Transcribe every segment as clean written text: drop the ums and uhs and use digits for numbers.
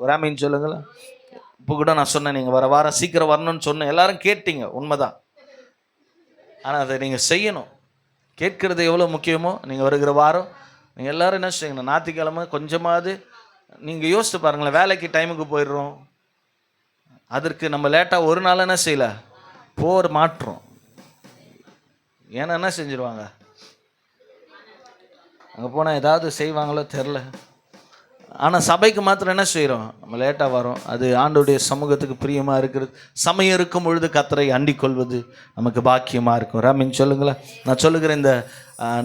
வராமின்னு சொல்லுங்களேன். இப்போ கூட நான் சொன்னேன், நீங்கள் வர வாரம் சீக்கிரம் வரணும்னு சொன்னேன், எல்லாரும் கேட்டீங்க, உண்மைதான். ஆனால் அதை நீங்கள் செய்யணும். கேட்கறது எவ்வளோ முக்கியமோ, நீங்கள் வருகிற வாரம் நீங்கள் எல்லோரும் என்ன செய்யணும், ஞாயிற்றுக்கிழமை கொஞ்சமாவது நீங்கள் யோசித்து பாருங்களேன். வேலைக்கு டைமுக்கு போயிடுறோம், அதற்கு நம்ம லேட்டாக ஒரு நாள் என்ன செய்யலை போர் மாற்றோம். ஏன்னா என்ன செஞ்சுருவாங்க, அங்கே போனால் ஏதாவது செய்வாங்களோ தெரில. ஆனால் சபைக்கு மாத்திரம் என்ன செய்கிறோம், நம்ம லேட்டாக வரோம். அது ஆண்டவருடைய சமூகத்துக்கு பிரியமாக இருக்கிறது. சமயம் இருக்கும் பொழுது கர்த்தரை அண்டிக் கொள்வது நமக்கு பாக்கியமாக இருக்கும். ராமின் சொல்லுங்களேன். நான் சொல்லுகிறேன், இந்த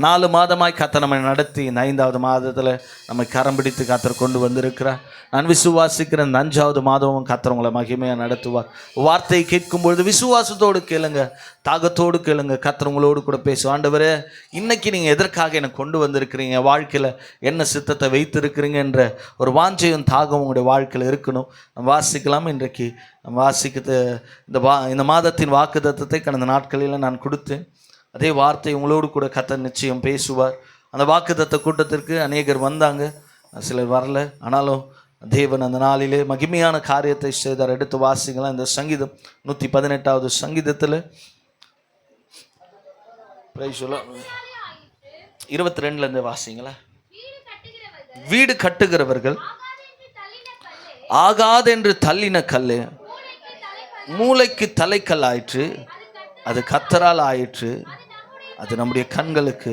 4 மாதமாய் கர்த்தர் நம்மை நடத்தி இந்த 5வது மாதத்தில் நம்மை கரம் பிடித்து கர்த்தர் கொண்டு வந்திருக்கிறார். நான் விசுவாசிக்கிறேன், இந்த 5வது மாதமும் கர்த்தர் உங்களை மகிமையாக நடத்துவார். வார்த்தையை கேட்கும் பொழுது விசுவாசத்தோடு கேளுங்க, தாகத்தோடு கேளுங்க. கர்த்தர் உங்களோடு கூட பேசும். ஆண்டவரே, இன்னைக்கு நீங்கள் எதற்காக என்னை கொண்டு வந்திருக்கிறீங்க, வாழ்க்கையில் என்ன சித்தத்தை வைத்திருக்கிறீங்க என்ற ஒரு வாஞ்சையும் தாகம் உங்களுடைய வாழ்க்கையில் இருக்கணும். நம்ம வாசிக்கலாம். இன்றைக்கு நம்ம வாசிக்கிறது இந்த மாதத்தின் வாக்குத்தத்தத்தை கடந்த நாட்களில் நான் கொடுத்தேன். அதே வார்த்தை உங்களோடு கூட கர்த்தர் நிச்சயம் பேசுவார். அந்த வாக்குத்தத்த கூட்டத்திற்கு அநேகர் வந்தாங்க, சிலர் வரல. ஆனாலும் தேவன் அந்த நாளிலே மகிமையான காரியத்தை செய்தார். எடுத்து வாசிக்கலாம். இந்த சங்கீதம் 118வது சங்கீதத்தில் 22 வாசிங்களா. வீடு கட்டுகிறவர்கள் ஆகாதென்று தள்ளின கல்லு மூளைக்கு தலைக்கல் ஆயிற்று, அது கர்த்தரால் ஆயிற்று, அது நம்முடைய கண்களுக்கு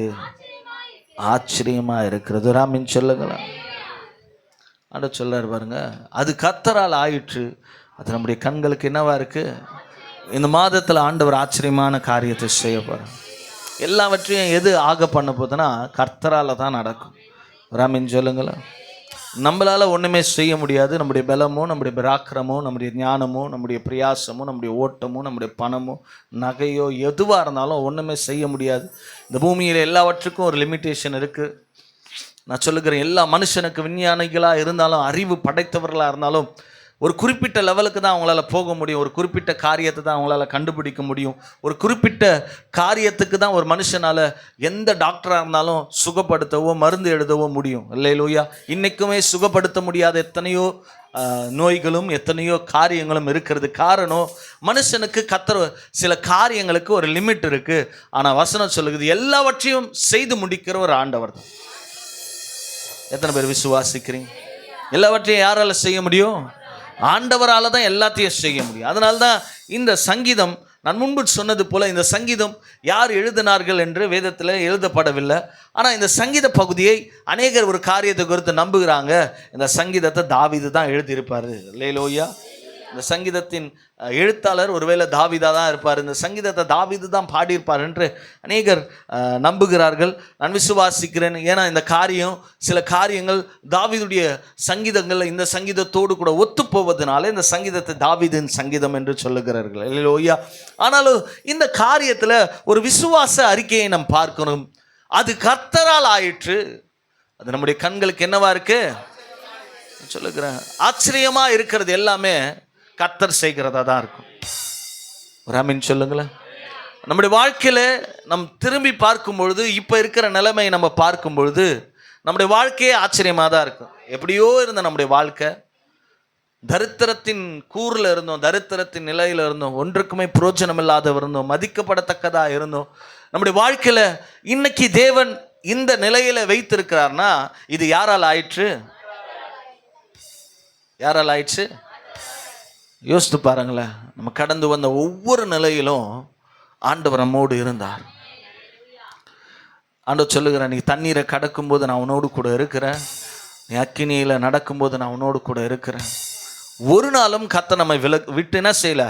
ஆச்சரியமா இருக்கிறது. ராமின் சொல்லுங்களா. ஆண்ட சொல்றாரு பாருங்க, அது கர்த்தரால் ஆயிற்று, அது நம்முடைய கண்களுக்கு என்னவா இருக்கு. இந்த மாதத்தில் ஆண்டவர் ஆச்சரியமான காரியத்தை செய்ய போறார். எல்லாவற்றையும் எது ஆக பண்ண போதுன்னா கர்த்தரால தான் நடக்கும். ராமின் சொல்லுங்களா. நம்மளால் ஒன்றுமே செய்ய முடியாது. நம்முடைய பலமோ, நம்முடைய பராக்கிரமோ, நம்முடைய ஞானமோ, நம்முடைய பிரயாசமோ, நம்முடைய ஓட்டமோ, நம்முடைய பணமோ, நகையோ, எதுவாக இருந்தாலும் ஒன்றுமே செய்ய முடியாது. இந்த பூமியில் எல்லாவற்றுக்கும் ஒரு லிமிட்டேஷன் இருக்குது. நான் சொல்லுகிறேன், எல்லா மனுஷனுக்கு விஞ்ஞானிகளாக இருந்தாலும், அறிவு படைத்தவர்களாக இருந்தாலும், ஒரு குறிப்பிட்ட லெவலுக்கு தான் அவங்களால போக முடியும். ஒரு குறிப்பிட்ட காரியத்தை தான் அவங்களால கண்டுபிடிக்க முடியும். ஒரு குறிப்பிட்ட காரியத்துக்கு தான் ஒரு மனுஷனால் எந்த டாக்டராக இருந்தாலும் சுகப்படுத்தவோ மருந்து எழுதவோ முடியும். அல்லேலூயா. இன்றைக்குமே சுகப்படுத்த முடியாத எத்தனையோ நோய்களும் எத்தனையோ காரியங்களும் இருக்கிறது. காரணம், மனுஷனுக்கு கர்த்தர் சில காரியங்களுக்கு ஒரு லிமிட் இருக்குது. ஆனால் வசனம் சொல்லுகிறது, எல்லாவற்றையும் செய்து முடிக்கிற ஒரு ஆண்டவர் தான். எத்தனை பேர் விசுவாசிக்கிறீங்க? எல்லாவற்றையும் யாரால செய்ய முடியும்? ஆண்டவரால் தான் எல்லாத்தையும் செய்ய முடியும். அதனால தான் இந்த சங்கீதம், நான் முன்பு சொன்னது போல, இந்த சங்கீதம் யார் எழுதினார்கள் என்று வேதத்தில் எழுதப்படவில்லை. ஆனால் இந்த சங்கீத பகுதியை அநேகர் ஒரு காரியத்தை குறித்து நம்புகிறாங்க. இந்த சங்கீதத்தை தாவீது தான் எழுதியிருப்பார். அல்லேலூயா. இந்த சங்கீதத்தின் எழுத்தாளர் ஒருவேளை தாவீதா தான் இருப்பார். இந்த சங்கீதத்தை தாவீது தான் பாடியிருப்பார் என்று அநேகர் நம்புகிறார்கள். நான் விசுவாசிக்கிறேன். ஏன்னா இந்த சில காரியங்கள் தாவீதுடைய சங்கீதங்கள் இந்த சங்கீதத்தோடு கூட ஒத்து போவதனால இந்த சங்கீதத்தை தாவீதின் சங்கீதம் என்று சொல்லுகிறார்கள். இல்லையா? ஆனாலும் இந்த காரியத்தில் ஒரு விசுவாச அறிக்கையை நாம் பார்க்கணும். அது கர்த்தரால் ஆயிற்று, அது நம்முடைய கண்களுக்கு என்னவா இருக்கு சொல்லுகிறேன். ஆச்சரியமா இருக்கிறது எல்லாமே கர்த்தர் செய்கிறதா தான் இருக்கும். ஒரு ஆமீன் சொல்லுங்களேன். நம்முடைய வாழ்க்கையில் நம் திரும்பி பார்க்கும் பொழுது, இப்போ இருக்கிற நிலைமையை நம்ம பார்க்கும் பொழுது நம்முடைய வாழ்க்கையே ஆச்சரியமாக தான் இருக்கும். எப்படியோ இருந்த நம்முடைய வாழ்க்கை, தரித்திரத்தின் கூறில் இருந்தோம், தரித்திரத்தின் நிலையில் இருந்தோம், ஒன்றுக்குமே பிரயோஜனம் இல்லாத இருந்தோம், மதிக்கப்படத்தக்கதாக இருந்தோம். நம்முடைய வாழ்க்கையில் இன்னைக்கு தேவன் இந்த நிலையில வைத்திருக்கிறார்னா இது யாரால் ஆயிற்று? யாரால் ஆயிடுச்சு? யோசித்து பாருங்களேன். நம்ம கடந்து வந்த ஒவ்வொரு நிலையிலும் ஆண்டவர் நம்மோடு இருந்தார். ஆண்டவர் சொல்லுகிறேன், நீ தண்ணீரை கடக்கும்போது நான் உன்னோடு கூட இருக்கிறேன், நீ அக்கினியில் நடக்கும்போது நான் உன்னோடு கூட இருக்கிறேன். ஒரு நாளும் கர்த்தர் நம்மை விட்டு என்ன செய்யல,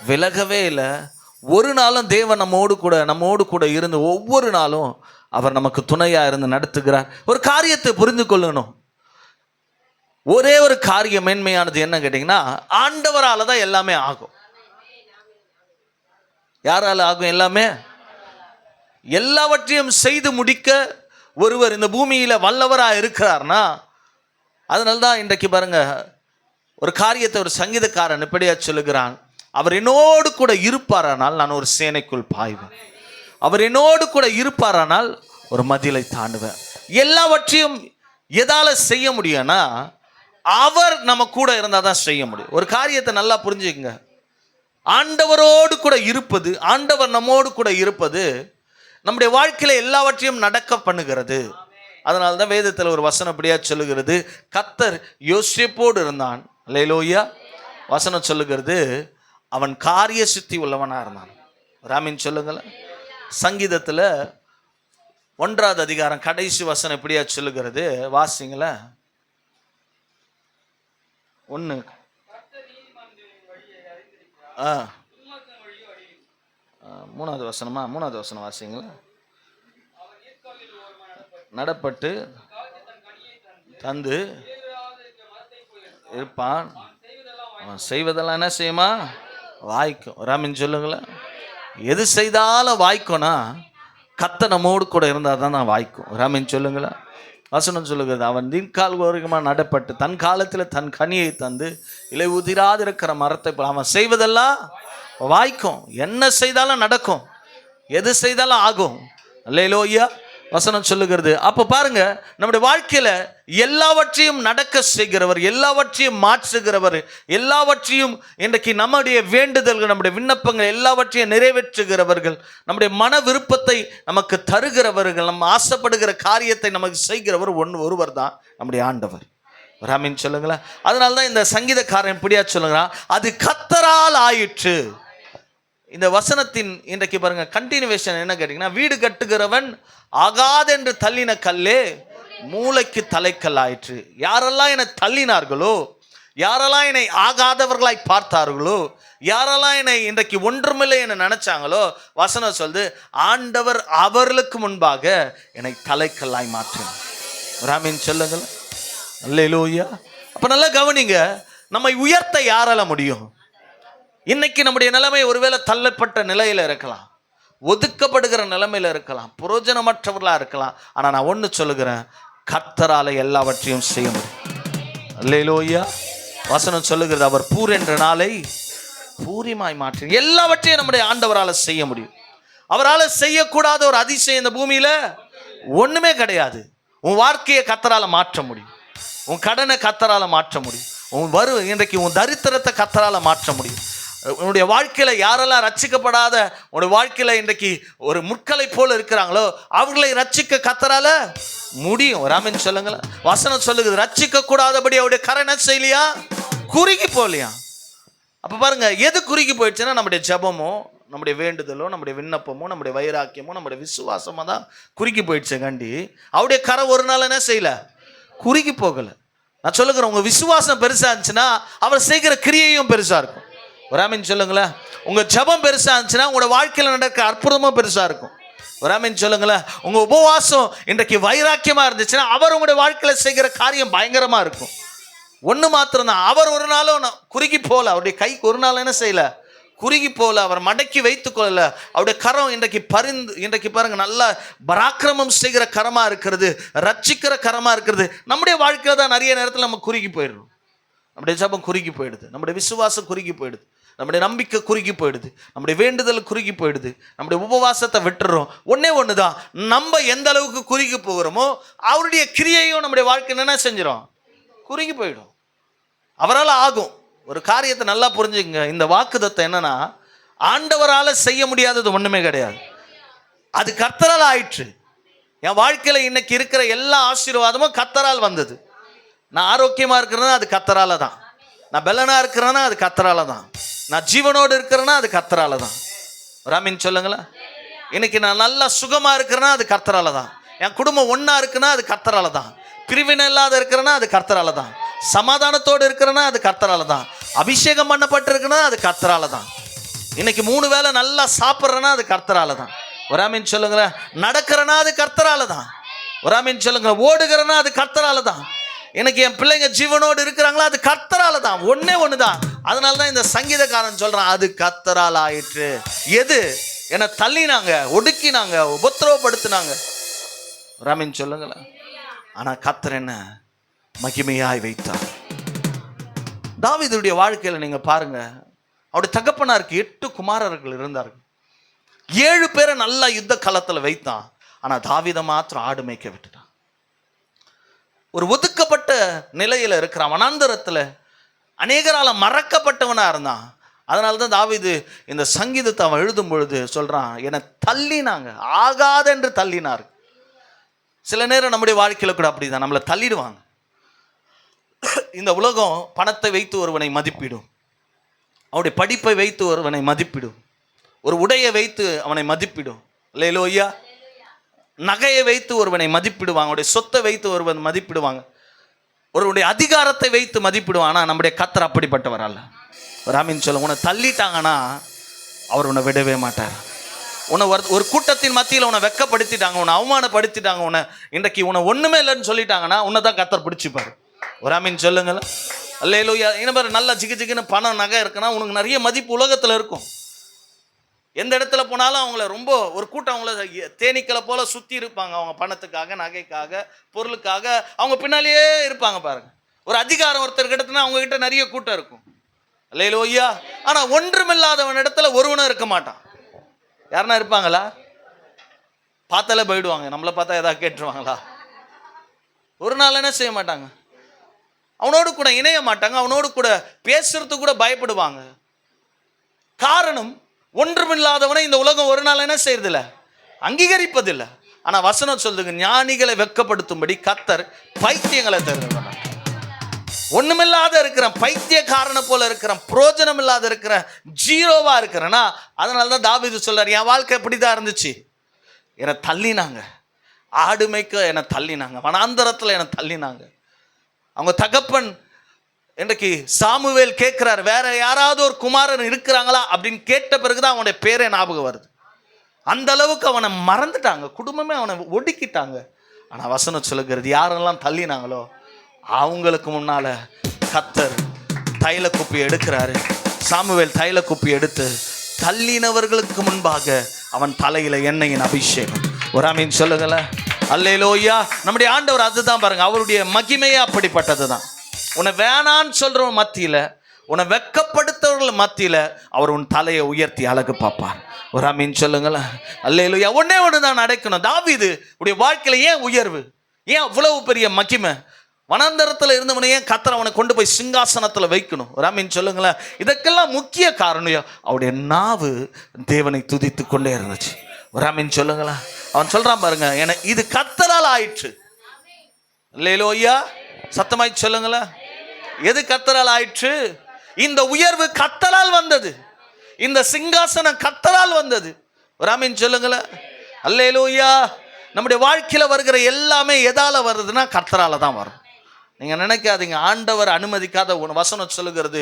விலகவே இல்லை. ஒரு நாளும் தேவன் நம்மோடு கூட இருந்து ஒவ்வொரு நாளும் அவர் நமக்கு துணையாக இருந்து நடத்துகிறார். ஒரு காரியத்தை புரிந்து கொள்ளணும். ஒரே ஒரு காரியம் மேன்மையானது என்ன கேட்டீங்கன்னா, ஆண்டவரால தான் எல்லாமே ஆகும். யாரால ஆகும்? எல்லாமே. எல்லாவற்றையும் செய்து முடிக்க ஒருவர் இந்த பூமியில வல்லவராக இருக்கிறார்னா, அதனால்தான் இன்றைக்கு பாருங்க, ஒரு காரியத்தை ஒரு சங்கீதக்காரன் இப்படியா சொல்லுகிறான், அவர் என்னோடு கூட இருப்பாரானால் நான் ஒரு சேனைக்குள் பாய்வேன், அவர் என்னோடு கூட இருப்பாரானால் ஒரு மதிலை தாண்டுவேன். எல்லாவற்றையும் எதால செய்ய முடியும்னா அவர் நம்ம கூட இருந்தால் தான் செய்ய முடியும். ஒரு காரியத்தை நல்லா புரிஞ்சுக்கங்க, ஆண்டவரோடு கூட இருப்பது, ஆண்டவர் நம்மோடு கூட இருப்பது நம்முடைய வாழ்க்கையில எல்லாவற்றையும் நடக்க பண்ணுகிறது. அதனால தான் வேதத்தில் ஒரு வசனம் அப்படியா சொல்லுகிறது, கர்த்தர் யோசேப்போடு இருந்தான். அல்லேலூயா. வசனம் சொல்லுகிறது, அவன் காரிய சித்தி உள்ளவனா இருந்தான். ராமின் சொல்லுங்களேன். சங்கீதத்தில் 1ஆவது அதிகாரம் கடைசி வசனம் எப்படியா சொல்லுகிறது, வாசிங்கள. 1 3ஆவது வசனமா? 3ஆவது வசனம் வாசிங்களா. நடப்பட்டு தந்து இருப்பான், அவன் செய்வதெல்லாம் என்ன செய்யுமா? வாய்க்கும். ராமின் சொல்லுங்களேன். எது செய்தாலும் வாய்க்கும்னா கர்த்தர் நம்மோடு கூட இருந்தால் தான் நான் வாய்க்கும். ராமின் சொல்லுங்களேன். வசனம் சொல்லுகிறது, அவன் நீர்க்கால் ஓரமாக நடப்பட்டு தன் காலத்தில் தன் கனியை தந்து இலை உதிராதிருக்கிற மரத்தை அவன் செய்வதெல்லாம் வாய்க்கும். என்ன செய்தாலும் நடக்கும், எது செய்தாலும் ஆகும். அல்லேலூயா. வசனம் சொல்லுகிறது. அப்போ பாருங்க, நம்முடைய வாழ்க்கையில எல்லாவற்றையும் நடக்க செய்கிறவர், எல்லாவற்றையும் மாற்றுகிறவர், எல்லாவற்றையும் இன்றைக்கு நம்முடைய வேண்டுதல்கள், நம்முடைய விண்ணப்பங்கள் எல்லாவற்றையும் நிறைவேற்றுகிறவர்கள், நம்முடைய மன விருப்பத்தை நமக்கு தருகிறவர்கள், நம்ம ஆசைப்படுகிற காரியத்தை நமக்கு செய்கிறவர் ஒருவர் தான் நம்முடைய ஆண்டவர். ராமின் சொல்லுங்களேன். அதனால தான் இந்த சங்கீதக்காரன் இப்படியா சொல்லுங்கிறான், அது கர்த்தரால் ஆயிற்று. இந்த வசனத்தின் இன்றைக்கு பாருங்க கண்டினியூவேஷன் என்ன கேட்டீங்கன்னா, வீடு கட்டுகிறவன் ஆகாதென்று தள்ளின கல்லே மூளைக்கு தலைக்கல் ஆயிற்று. யாரெல்லாம் என்னை தள்ளினார்களோ, யாரெல்லாம் என்னை ஆகாதவர்களாய் பார்த்தார்களோ, யாரெல்லாம் என்னை இன்றைக்கு ஒன்றுமில்லை என நினைச்சாங்களோ, வசனம் சொல்லுது, ஆண்டவர் அவர்களுக்கு முன்பாக என்னை தலைக்கல்லாய் மாற்றினார். ராமின் சொல்லுங்கள். அல்லேலூயா. அப்ப நல்லா கவனிங்க, நம்மை உயர்த்த யாரால முடியும்? இன்னைக்கு நம்முடைய நிலைமை ஒருவேளை தள்ளப்பட்ட நிலையில இருக்கலாம், ஒதுக்கப்படுகிற நிலைமையில இருக்கலாம், புரோஜனமற்றவர்களா இருக்கலாம். ஆனா நான் ஒண்ணு சொல்லுகிறேன், கர்த்தரால எல்லாவற்றையும் செய்ய முடியும். அல்லேலூயா. வசனம் சொல்லுகிறது, அவர் பூர் என்ற நாளை பூரிமாய் மாற்றி எல்லாவற்றையும் நம்முடைய ஆண்டவரால் செய்ய முடியும். அவரால் செய்யக்கூடாத ஒரு அதிசயம் இந்த பூமியில ஒண்ணுமே கிடையாது. உன் வாழ்க்கையை கர்த்தரால மாற்ற முடியும், உன் கடனை கர்த்தரால மாற்ற முடியும், இன்றைக்கு உன் தரித்திரத்தை கர்த்தரால மாற்ற முடியும். உன்னுடைய வாழ்க்கையில யாரெல்லாம் ரட்சிக்கப்படாத உன்னுடைய வாழ்க்கையில இன்றைக்கு ஒரு முற்களை போல இருக்கிறாங்களோ, அவர்களை ரட்சிக்க கர்த்தரால முடியும். ராமன் சொல்லுங்களேன். வசனம் சொல்லுகிறது, ரட்சிக்க கூடாதபடி அவருடைய கரண செய்யலையா, குறுகி போகலையா. அப்ப பாருங்க, எது குறுகி போயிடுச்சுன்னா நம்முடைய ஜபமோ, நம்முடைய வேண்டுதலோ, நம்முடைய விண்ணப்பமோ, நம்முடைய வைராக்கியமோ, நம்முடைய விசுவாசமோ தான் குறுகி போயிடுச்சு. கண்டி அவருடைய கரை ஒரு நாள் என்ன செய்யல, குறுகி போகல. நான் சொல்லுகிறேன், உங்க விசுவாசம் பெருசா இருந்துச்சுன்னா அவர் செய்கிற கிரியையும் பெருசா இருக்கும். ராமின் சொல்லுங்களேன். உங்க ஜபம் பெருசா இருந்துச்சுன்னா உங்களோட வாழ்க்கையில் நடக்க அற்புதமும் பெருசா இருக்கும். ராமின் சொல்லுங்களேன். உங்க உபவாசம் இன்றைக்கு வைராக்கியமா இருந்துச்சுன்னா அவர் உங்களுடைய வாழ்க்கையில செய்கிற காரியம் பயங்கரமா இருக்கும். ஒன்று மாத்திரம்தான், அவர் ஒரு நாளும் குறுகி போல, அவருடைய கைக்கு ஒரு நாள் என்ன செய்யல, குறுகி போல, அவர் மடக்கி வைத்துக் கொள்ளல. அவருடைய கரம் இன்றைக்கு பாருங்க, நல்லா பராக்கிரமம் செய்கிற கரமா இருக்கிறது, ரட்சிக்கிற கரமா இருக்கிறது. நம்முடைய வாழ்க்கையில தான் நிறைய நேரத்தில் நம்ம குறுகி போயிடுறோம். நம்முடைய ஜபம் குறுகி போயிடுது, நம்முடைய விசுவாசம் குறுகி போயிடுது, நம்முடைய நம்பிக்கை குறுகி போயிடுது, நம்முடைய வேண்டுதல் குறுகி போயிடுது, நம்முடைய உபவாசத்தை விட்டுறோம். ஒண்ணு தான், நம்ம எந்த அளவுக்கு குறுகி போகிறோமோ அவருடைய கிரியையும் நம்முடைய வாழ்க்கை என்ன செஞ்சிடும், குறுகி போயிடும். அவரால் ஆகும். ஒரு காரியத்தை நல்லா புரிஞ்சுங்க, இந்த வாக்குத்தத்தம் என்னன்னா, ஆண்டவரால் செய்ய முடியாதது ஒண்ணுமே கிடையாது, அது கர்த்தரால் ஆயிற்று. என் வாழ்க்கையில இன்னைக்கு இருக்கிற எல்லா ஆசீர்வாதமும் கர்த்தரால் வந்தது. நான் ஆரோக்கியமா இருக்கிறேன்னா அது கர்த்தரால தான், நான் பெலனா இருக்கிறேன்னா அது கர்த்தரால தான், நான் ஜீவனோடு இருக்கிறேன்னா அது கர்த்தரால தான். ராமின் சொல்லுங்களேன். இன்னைக்கு நான் நல்லா சுகமா இருக்கிறேன்னா அது கர்த்தரால தான், என் குடும்பம் ஒன்னா இருக்குன்னா அது கர்த்தரால தான், பிரிவினை இல்லாத இருக்கிறேன்னா அது கர்த்தரால தான், சமாதானத்தோடு இருக்கிறேன்னா அது கர்த்தரால தான், அபிஷேகம் பண்ணப்பட்டிருக்குன்னா அது கர்த்தரால தான், இன்னைக்கு 3 வேளை நல்லா சாப்பிட்றேன்னா அது கர்த்தரால தான். ராமின் சொல்லுங்களேன். நடக்கிறேன்னா அது கர்த்தரால தான். ராமின் சொல்லுங்க. ஓடுகிறேன்னா அது கர்த்தரால தான். எனக்கு என் பிள்ளைங்க ஜீவனோடு இருக்கிறாங்களா அது கர்த்தரால தான். ஒண்ணு தான். அதனால தான் இந்த சங்கீதக்காரன் சொல்றான், அது கர்த்தரால் ஆயிற்று. எது என்னை தள்ளினாங்க, ஒடுக்கினாங்க, உபத்திரவப்படுத்தினாங்க, ராமின் சொல்லுங்களேன், ஆனா கர்த்தர் என்ன மகிமையாய் வைத்தார். தாவீதுடைய வாழ்க்கையில நீங்க பாருங்க, அவருடைய தகப்பனாருக்கு 8 குமாரர்கள் இருந்தார்கள். 7 பேரை நல்லா யுத்த களத்துல வைத்தான். ஆனா தாவீதை மாத்திரம் ஆடு மேய்க்க விட்டுட்டான். ஒரு ஒதுக்கப்பட்ட நிலையில இருக்கிறான், வனாந்தரத்துல அநேகரால மறக்கப்பட்டவனா இருந்தான். அதனால்தான் தாவீது இந்த சங்கீதத்தை அவன் எழுதும் பொழுது சொல்றான், என்னை தள்ளினாங்க, ஆகாத என்று தள்ளினார். சில நேரம் நம்முடைய வாழ்க்கையில கூட அப்படிதான், நம்மளை தள்ளிடுவாங்க. இந்த உலகம் பணத்தை வைத்து ஒருவனை மதிப்பிடும், அவனுடைய படிப்பை வைத்து ஒருவனை மதிப்பிடும், ஒரு உடையை வைத்து அவனை மதிப்பிடும், அல்லேலூயா. நகையை வைத்து ஒருவனை மதிப்பிடுவாங்க, அவனுடைய சொத்தை வைத்து ஒருவன் மதிப்பிடுவாங்க, ஒருவனுடைய அதிகாரத்தை வைத்து மதிப்பிடுவான். ஆனால் நம்முடைய கர்த்தர் அப்படிப்பட்டவர் அல்ல. ராமின் சொல்ல, உன்னை தள்ளிட்டாங்கன்னா அவர் உன்னை விடவே மாட்டார். உன்னை ஒரு கூட்டத்தின் மத்தியில் உன்னை வெக்கப்படுத்திட்டாங்க, உன்னை அவமானப்படுத்திட்டாங்க, உன்னை இன்றைக்கு உன்னை ஒன்றுமே இல்லைன்னு சொல்லிட்டாங்கன்னா உன்னை தான் கர்த்தர் பிடிச்சிப்பார். ஒரு ஆமீன் சொல்லுங்களேன். அல்லேலூயா. என்ன பாரு, நல்லா ஜிகு ஜிகுன்னு பணம் நகை இருக்குன்னா உனக்கு நிறைய மதிப்பு உலகத்தில் இருக்கும். எந்த இடத்துல போனாலும் அவங்கள ரொம்ப ஒரு கூட்டம் அவங்கள தேனீக்களை போல சுற்றி இருப்பாங்க. அவங்க பணத்துக்காக, நகைக்காக, பொருளுக்காக அவங்க பின்னாலேயே இருப்பாங்க பாருங்க. ஒரு அதிகாரம் ஒருத்தருக்கு இடத்துனா அவங்க கிட்ட நிறைய கூட்டம் இருக்கும். அல்லேலூயா. ஆனால் ஒன்றுமில்லாதவன் இடத்துல ஒருவனும் இருக்க மாட்டான். யாருன்னா இருப்பாங்களா? பார்த்தாலே போயிடுவாங்க. நம்மளை பார்த்தா ஏதாவது கேட்டுருவாங்களா? ஒரு நாள் என்ன செய்ய மாட்டாங்க, அவனோடு கூட இணைய மாட்டாங்க, அவனோடு கூட பேசுறதுக்கு கூட பயப்படுவாங்க. காரணம், ஒன்றுமில்லாதவனை இந்த உலகம் ஒரு நாள் என்ன செய்யறதில்ல, அங்கீகரிப்பதில்லை. ஆனா வசனம் சொல்லுங்க, ஞானிகளை வெட்கப்படுத்தும்படி கர்த்தர் பைத்தியங்களை தருகிறார். ஒண்ணுமில்லாத இருக்கிறேன், பைத்தியக்காரனை போல இருக்கிறேன், பிரயோஜனம் இல்லாத இருக்கிறேன், ஜீரோவா இருக்கிறேன்னா, அதனாலதான் தாவீது சொல்றார், என் வாழ்க்கை எப்படிதான் இருந்துச்சு, என்னை தள்ளினாங்க, ஆடு மேய்க்க என்னை தள்ளினாங்க, வனாந்தரத்துல என்னை தள்ளினாங்க. அவங்க தகப்பன் இன்றைக்கு சாமுவேல் கேட்கிறார், வேற யாராவது ஒரு குமாரன் இருக்கிறாங்களா அப்படின்னு கேட்ட பிறகுதான் அவனுடைய பேரே ஞாபகம் வருது. அந்த அளவுக்கு அவனை மறந்துட்டாங்க, குடும்பமே அவனை ஒடுக்கிட்டாங்க. ஆனா வசனம் சொல்லுகிறது, யாரெல்லாம் தள்ளினாங்களோ அவங்களுக்கு முன்னால கர்த்தர் தைல குப்பி எடுக்கிறாரு. சாமுவேல் தைல குப்பி எடுத்து தள்ளினவர்களுக்கு முன்பாக அவன் தலையில எண்ணெயின் அபிஷேகம். ஒரு ஆமீன் சொல்லுங்களேன். அல்லேலூயா. நம்முடைய ஆண்டவர் அதுதான் பாருங்க, அவருடைய மகிமையே அப்படிப்பட்டது தான். உன்னை வேணான்னு சொல்றவன் மத்தியில, உன்னை வெட்கப்படுத்தவர்கள் மத்தியில அவர் உன் தலையை உயர்த்தி அழகு பார்ப்பார். ஒரு ஆமீன் சொல்லுங்களேன். அல்லேலூயா. ஒன்னே ஒன்று தான் நடக்கணும். தாவீது உடைய வாழ்க்கையில ஏன் உயர்வு, ஏன் அவ்வளவு பெரிய மகிமை? வனாந்தரத்தில் இருந்தவனை ஏன் கர்த்தர் அவனை கொண்டு போய் சிங்காசனத்தில் வைக்கணும்? ஒரு ஆமீன் சொல்லுங்களேன். இதற்கெல்லாம் முக்கிய காரணம் அவருடைய நாவு தேவனை துதித்து கொண்டே இருந்துச்சு. ஒரு ஆமீன் சொல்லுங்களேன். அவன் சொல்றான் பாருங்க, என இது கர்த்தரால் ஆயிற்று. அல்லேலூயா. சத்தமாய் சொல்லுங்களேன். எது கர்த்தரால் ஆயிற்று? இந்த உயர்வு கர்த்தரால் வந்தது, இந்த சிங்காசனம் கர்த்தரால் வந்தது. ஒரு ஆமீன் சொல்லுங்களேன். அல்லேலூயா. நம்முடைய வாழ்க்கையில வருகிற எல்லாமே எதால வருதுன்னா கர்த்தரால தான் வரும். நீங்க நினைக்காதீங்க, ஆண்டவர் அனுமதிக்காத வசனம் சொல்லுகிறது,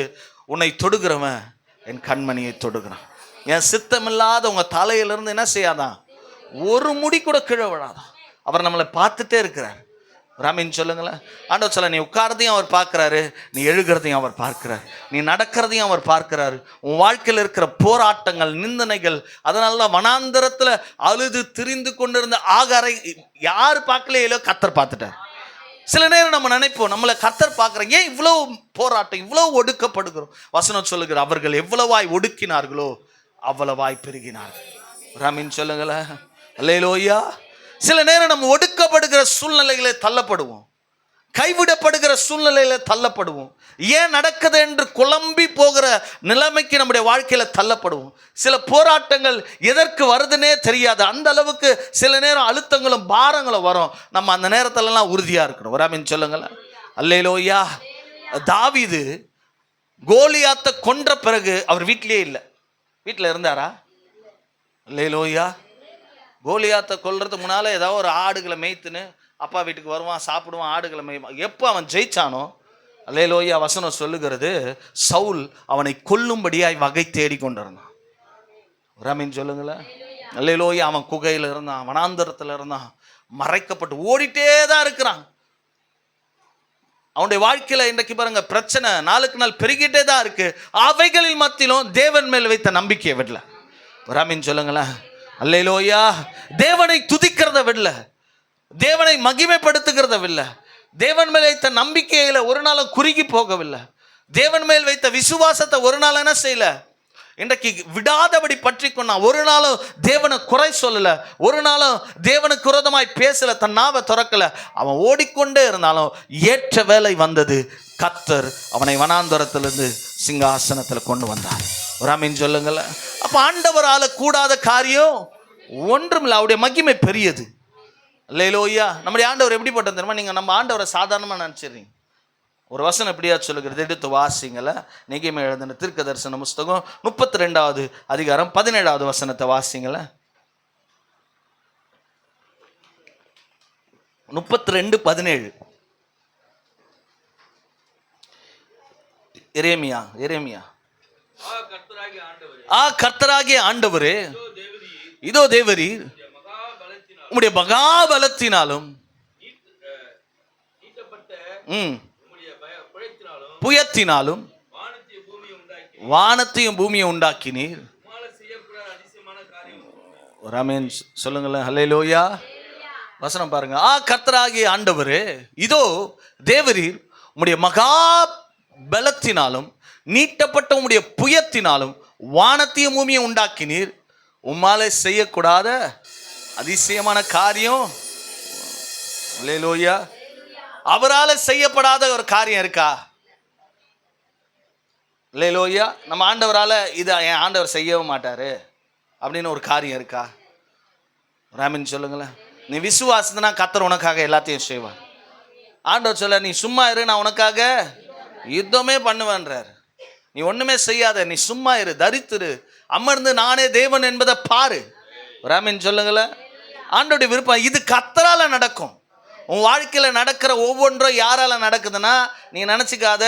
உன்னை தொடுகிறவன் என் கண்மணியை தொடுகிறான். என் சித்தமில்லாத உங்க தலையிலிருந்து என்ன செய்யாதான், ஒரு முடி கூட கீழே விழாதான். அவர் நம்மளை பார்த்துட்டே இருக்கிறார். ராமின் சொல்லுங்களேன். ஆண்டவர் சொல்ல, நீ உட்கார்றதையும் அவர் பார்க்கிறாரு, நீ எழுகிறதையும் அவர் பார்க்கிறார், நீ நடக்கிறதையும் அவர் பார்க்கிறாரு. உன் வாழ்க்கையில் இருக்கிற போராட்டங்கள், நிந்தனைகள், அதனாலதான் வனாந்தரத்துல அழுது திரிந்து கொண்டிருந்த ஆகாரை யார் பார்க்கலையோ கர்த்தர் பார்த்துட்டார். சில நேரம் நம்ம நினைப்போம், நம்மளை கர்த்தர் பார்க்குறாங்க, ஏன் இவ்வளவு போராட்டம், இவ்வளவு ஒடுக்கப்படுகிறோம்? வசனம் சொல்லுகிற, அவர்கள் எவ்வளவாய் ஒடுக்கினார்களோ அவ்வளவாய் பெருகினார்கள். ராமின் சொல்லுங்களேன். அல்லேலூயா. சில நேரம் நம்ம ஒடுக்கப்படுகிற சூழ்நிலைகளை தள்ளப்படுவோம், கைவிடப்படுகிற சூழ்நிலையில தள்ளப்படுவோம், ஏன் நடக்குது என்று குழம்பி போகிற நிலைமைக்கு நம்முடைய வாழ்க்கையில தள்ளப்படுவோம். சில போராட்டங்கள் எதற்கு வருதுன்னே தெரியாது, அந்த அளவுக்கு சில நேரம் அழுத்தங்களும் பாரங்களும் வரும். நம்ம அந்த நேரத்திலலாம் உறுதியா இருக்கணும். ஒரு ஆமீன் சொல்லுங்களேன். அல்லேலூயா. தாவீது கோலியாத்தை கொன்ற பிறகு அவர் வீட்டிலேயே இல்லை. வீட்டில் இருந்தாரா? அல்லேலூயா. கோலியாத்தை கொல்றதுக்கு முன்னால ஏதாவது ஒரு ஆடுகளை மேய்த்துன்னு அப்பா வீட்டுக்கு வருவான், சாப்பிடுவான், ஆடுகளை மேய்வான். எப்போ அவன் ஜெயிச்சானோ, அல்லேலூயா, வசனம் சொல்லுகிறது, சவுல் அவனை கொல்லும்படியாய் வகை தேடி கொண்டிருந்தான். ராமின் சொல்லுங்களேன். அல்லேலூயா. அவன் குகையில் இருந்தான், வனாந்தரத்தில் இருந்தான், மறைக்கப்பட்டு ஓடிட்டே தான் இருக்கிறான். அவனுடைய வாழ்க்கையில இன்றைக்கு பாருங்க, பிரச்சனை நாளுக்கு நாள் பெருகிட்டே தான் இருக்கு. அவைகளில் மத்தியிலும் தேவன் மேல் வைத்த நம்பிக்கையை விடல. ராமின் சொல்லுங்களேன். அல்லேலூயா. தேவனை துதிக்கிறத விடல, தேவனை மகிமைப்படுத்துகிறத வில்லை, தேவன் மேல் வைத்த நம்பிக்கையில ஒரு நாளும் குறுகி போகவில்லை, தேவன் மேல் வைத்த விசுவாசத்தை ஒரு நாள் என்ன செய்யல, இன்றைக்கு விடாதபடி பற்றி கொண்டான். ஒரு நாளும் தேவனை குறை சொல்லல, ஒரு நாளும் தேவனுக்கு விரோதமாய் பேசல, தன் நாவை திறக்கல. அவன் ஓடிக்கொண்டே இருந்தாலும் ஏற்ற வேலை வந்தது. கர்த்தர் அவனை வனாந்தரத்திலிருந்து சிங்காசனத்தில் கொண்டு வந்தார். ஒரு ஆமென் சொல்லுங்களேன். அப்ப ஆண்டவரால கூடாத காரியம் ஒன்றும் இல்லை. அவருடைய மகிமை பெரியது. அல்லேலூயா. நம்முடைய ஆண்டவர் எப்படிப்பட்டது தெரியுமா? நீங்க நம்ம ஆண்டவரை சாதாரணமா நினைச்சிடுறீங்க. ஒரு வசனம் எப்படியா சொல்லுகிறது, எடுத்து வாசிங்கள. நெகேமியா எழுதின தீர்க்க தரிசன புஸ்தகம் 32வது அதிகாரம் 17வது வசனத்தை வாசிங்கள. 32:17. எரேமியா கர்த்தராகிய ஆண்டவரே, இதோ தேவரீர் உம்முடைய மகாபலத்தினாலும் புயத்தினாலும் வானத்தையும் பூமியை உண்டாக்கினீர். ஒரு ஆமென் சொல்லுங்களேன். ஹல்லேலூயா. வசனம் பாருங்க. கர்த்தராகிய ஆண்டவரே, இதோ தேவரீர் உம்முடைய மகா பலத்தினாலும் நீட்டப்பட்ட உம்முடைய புயத்தினாலும் வானத்தையும் பூமியை உண்டாக்கினீர். உம்மாலே செய்யக்கூடாத அதிசயமான காரியம். அல்லேலூயா. அவரால் செய்யப்படாத ஒரு காரியம் இருக்கா? அல்லேலூயா. நம்ம ஆண்டவரால் இதை என் ஆண்டவர் செய்யவும் மாட்டாரு அப்படின்னு ஒரு காரியம் இருக்கா? ராமின் சொல்லுங்களேன். நீ விசுவாசத்தினா கர்த்தர் உனக்காக எல்லாத்தையும் செய்வார். ஆண்டவர் சொல்ல, நீ சும்மா இரு, நான் உனக்காக யுத்தமே பண்ணுவேன்றார். நீ ஒண்ணுமே செய்யாத, நீ சும்மா இரு, தரித்திரு, அமர்ந்து நானே தேவன் என்பதை பாரு. ராமின் சொல்லுங்களேன். ஆண்டோடைய விருப்பம் இது கர்த்தரால நடக்கும். உன் வாழ்க்கையில் நடக்கிற ஒவ்வொன்றும் யாரால நடக்குதுன்னா, நீ நினச்சிக்காத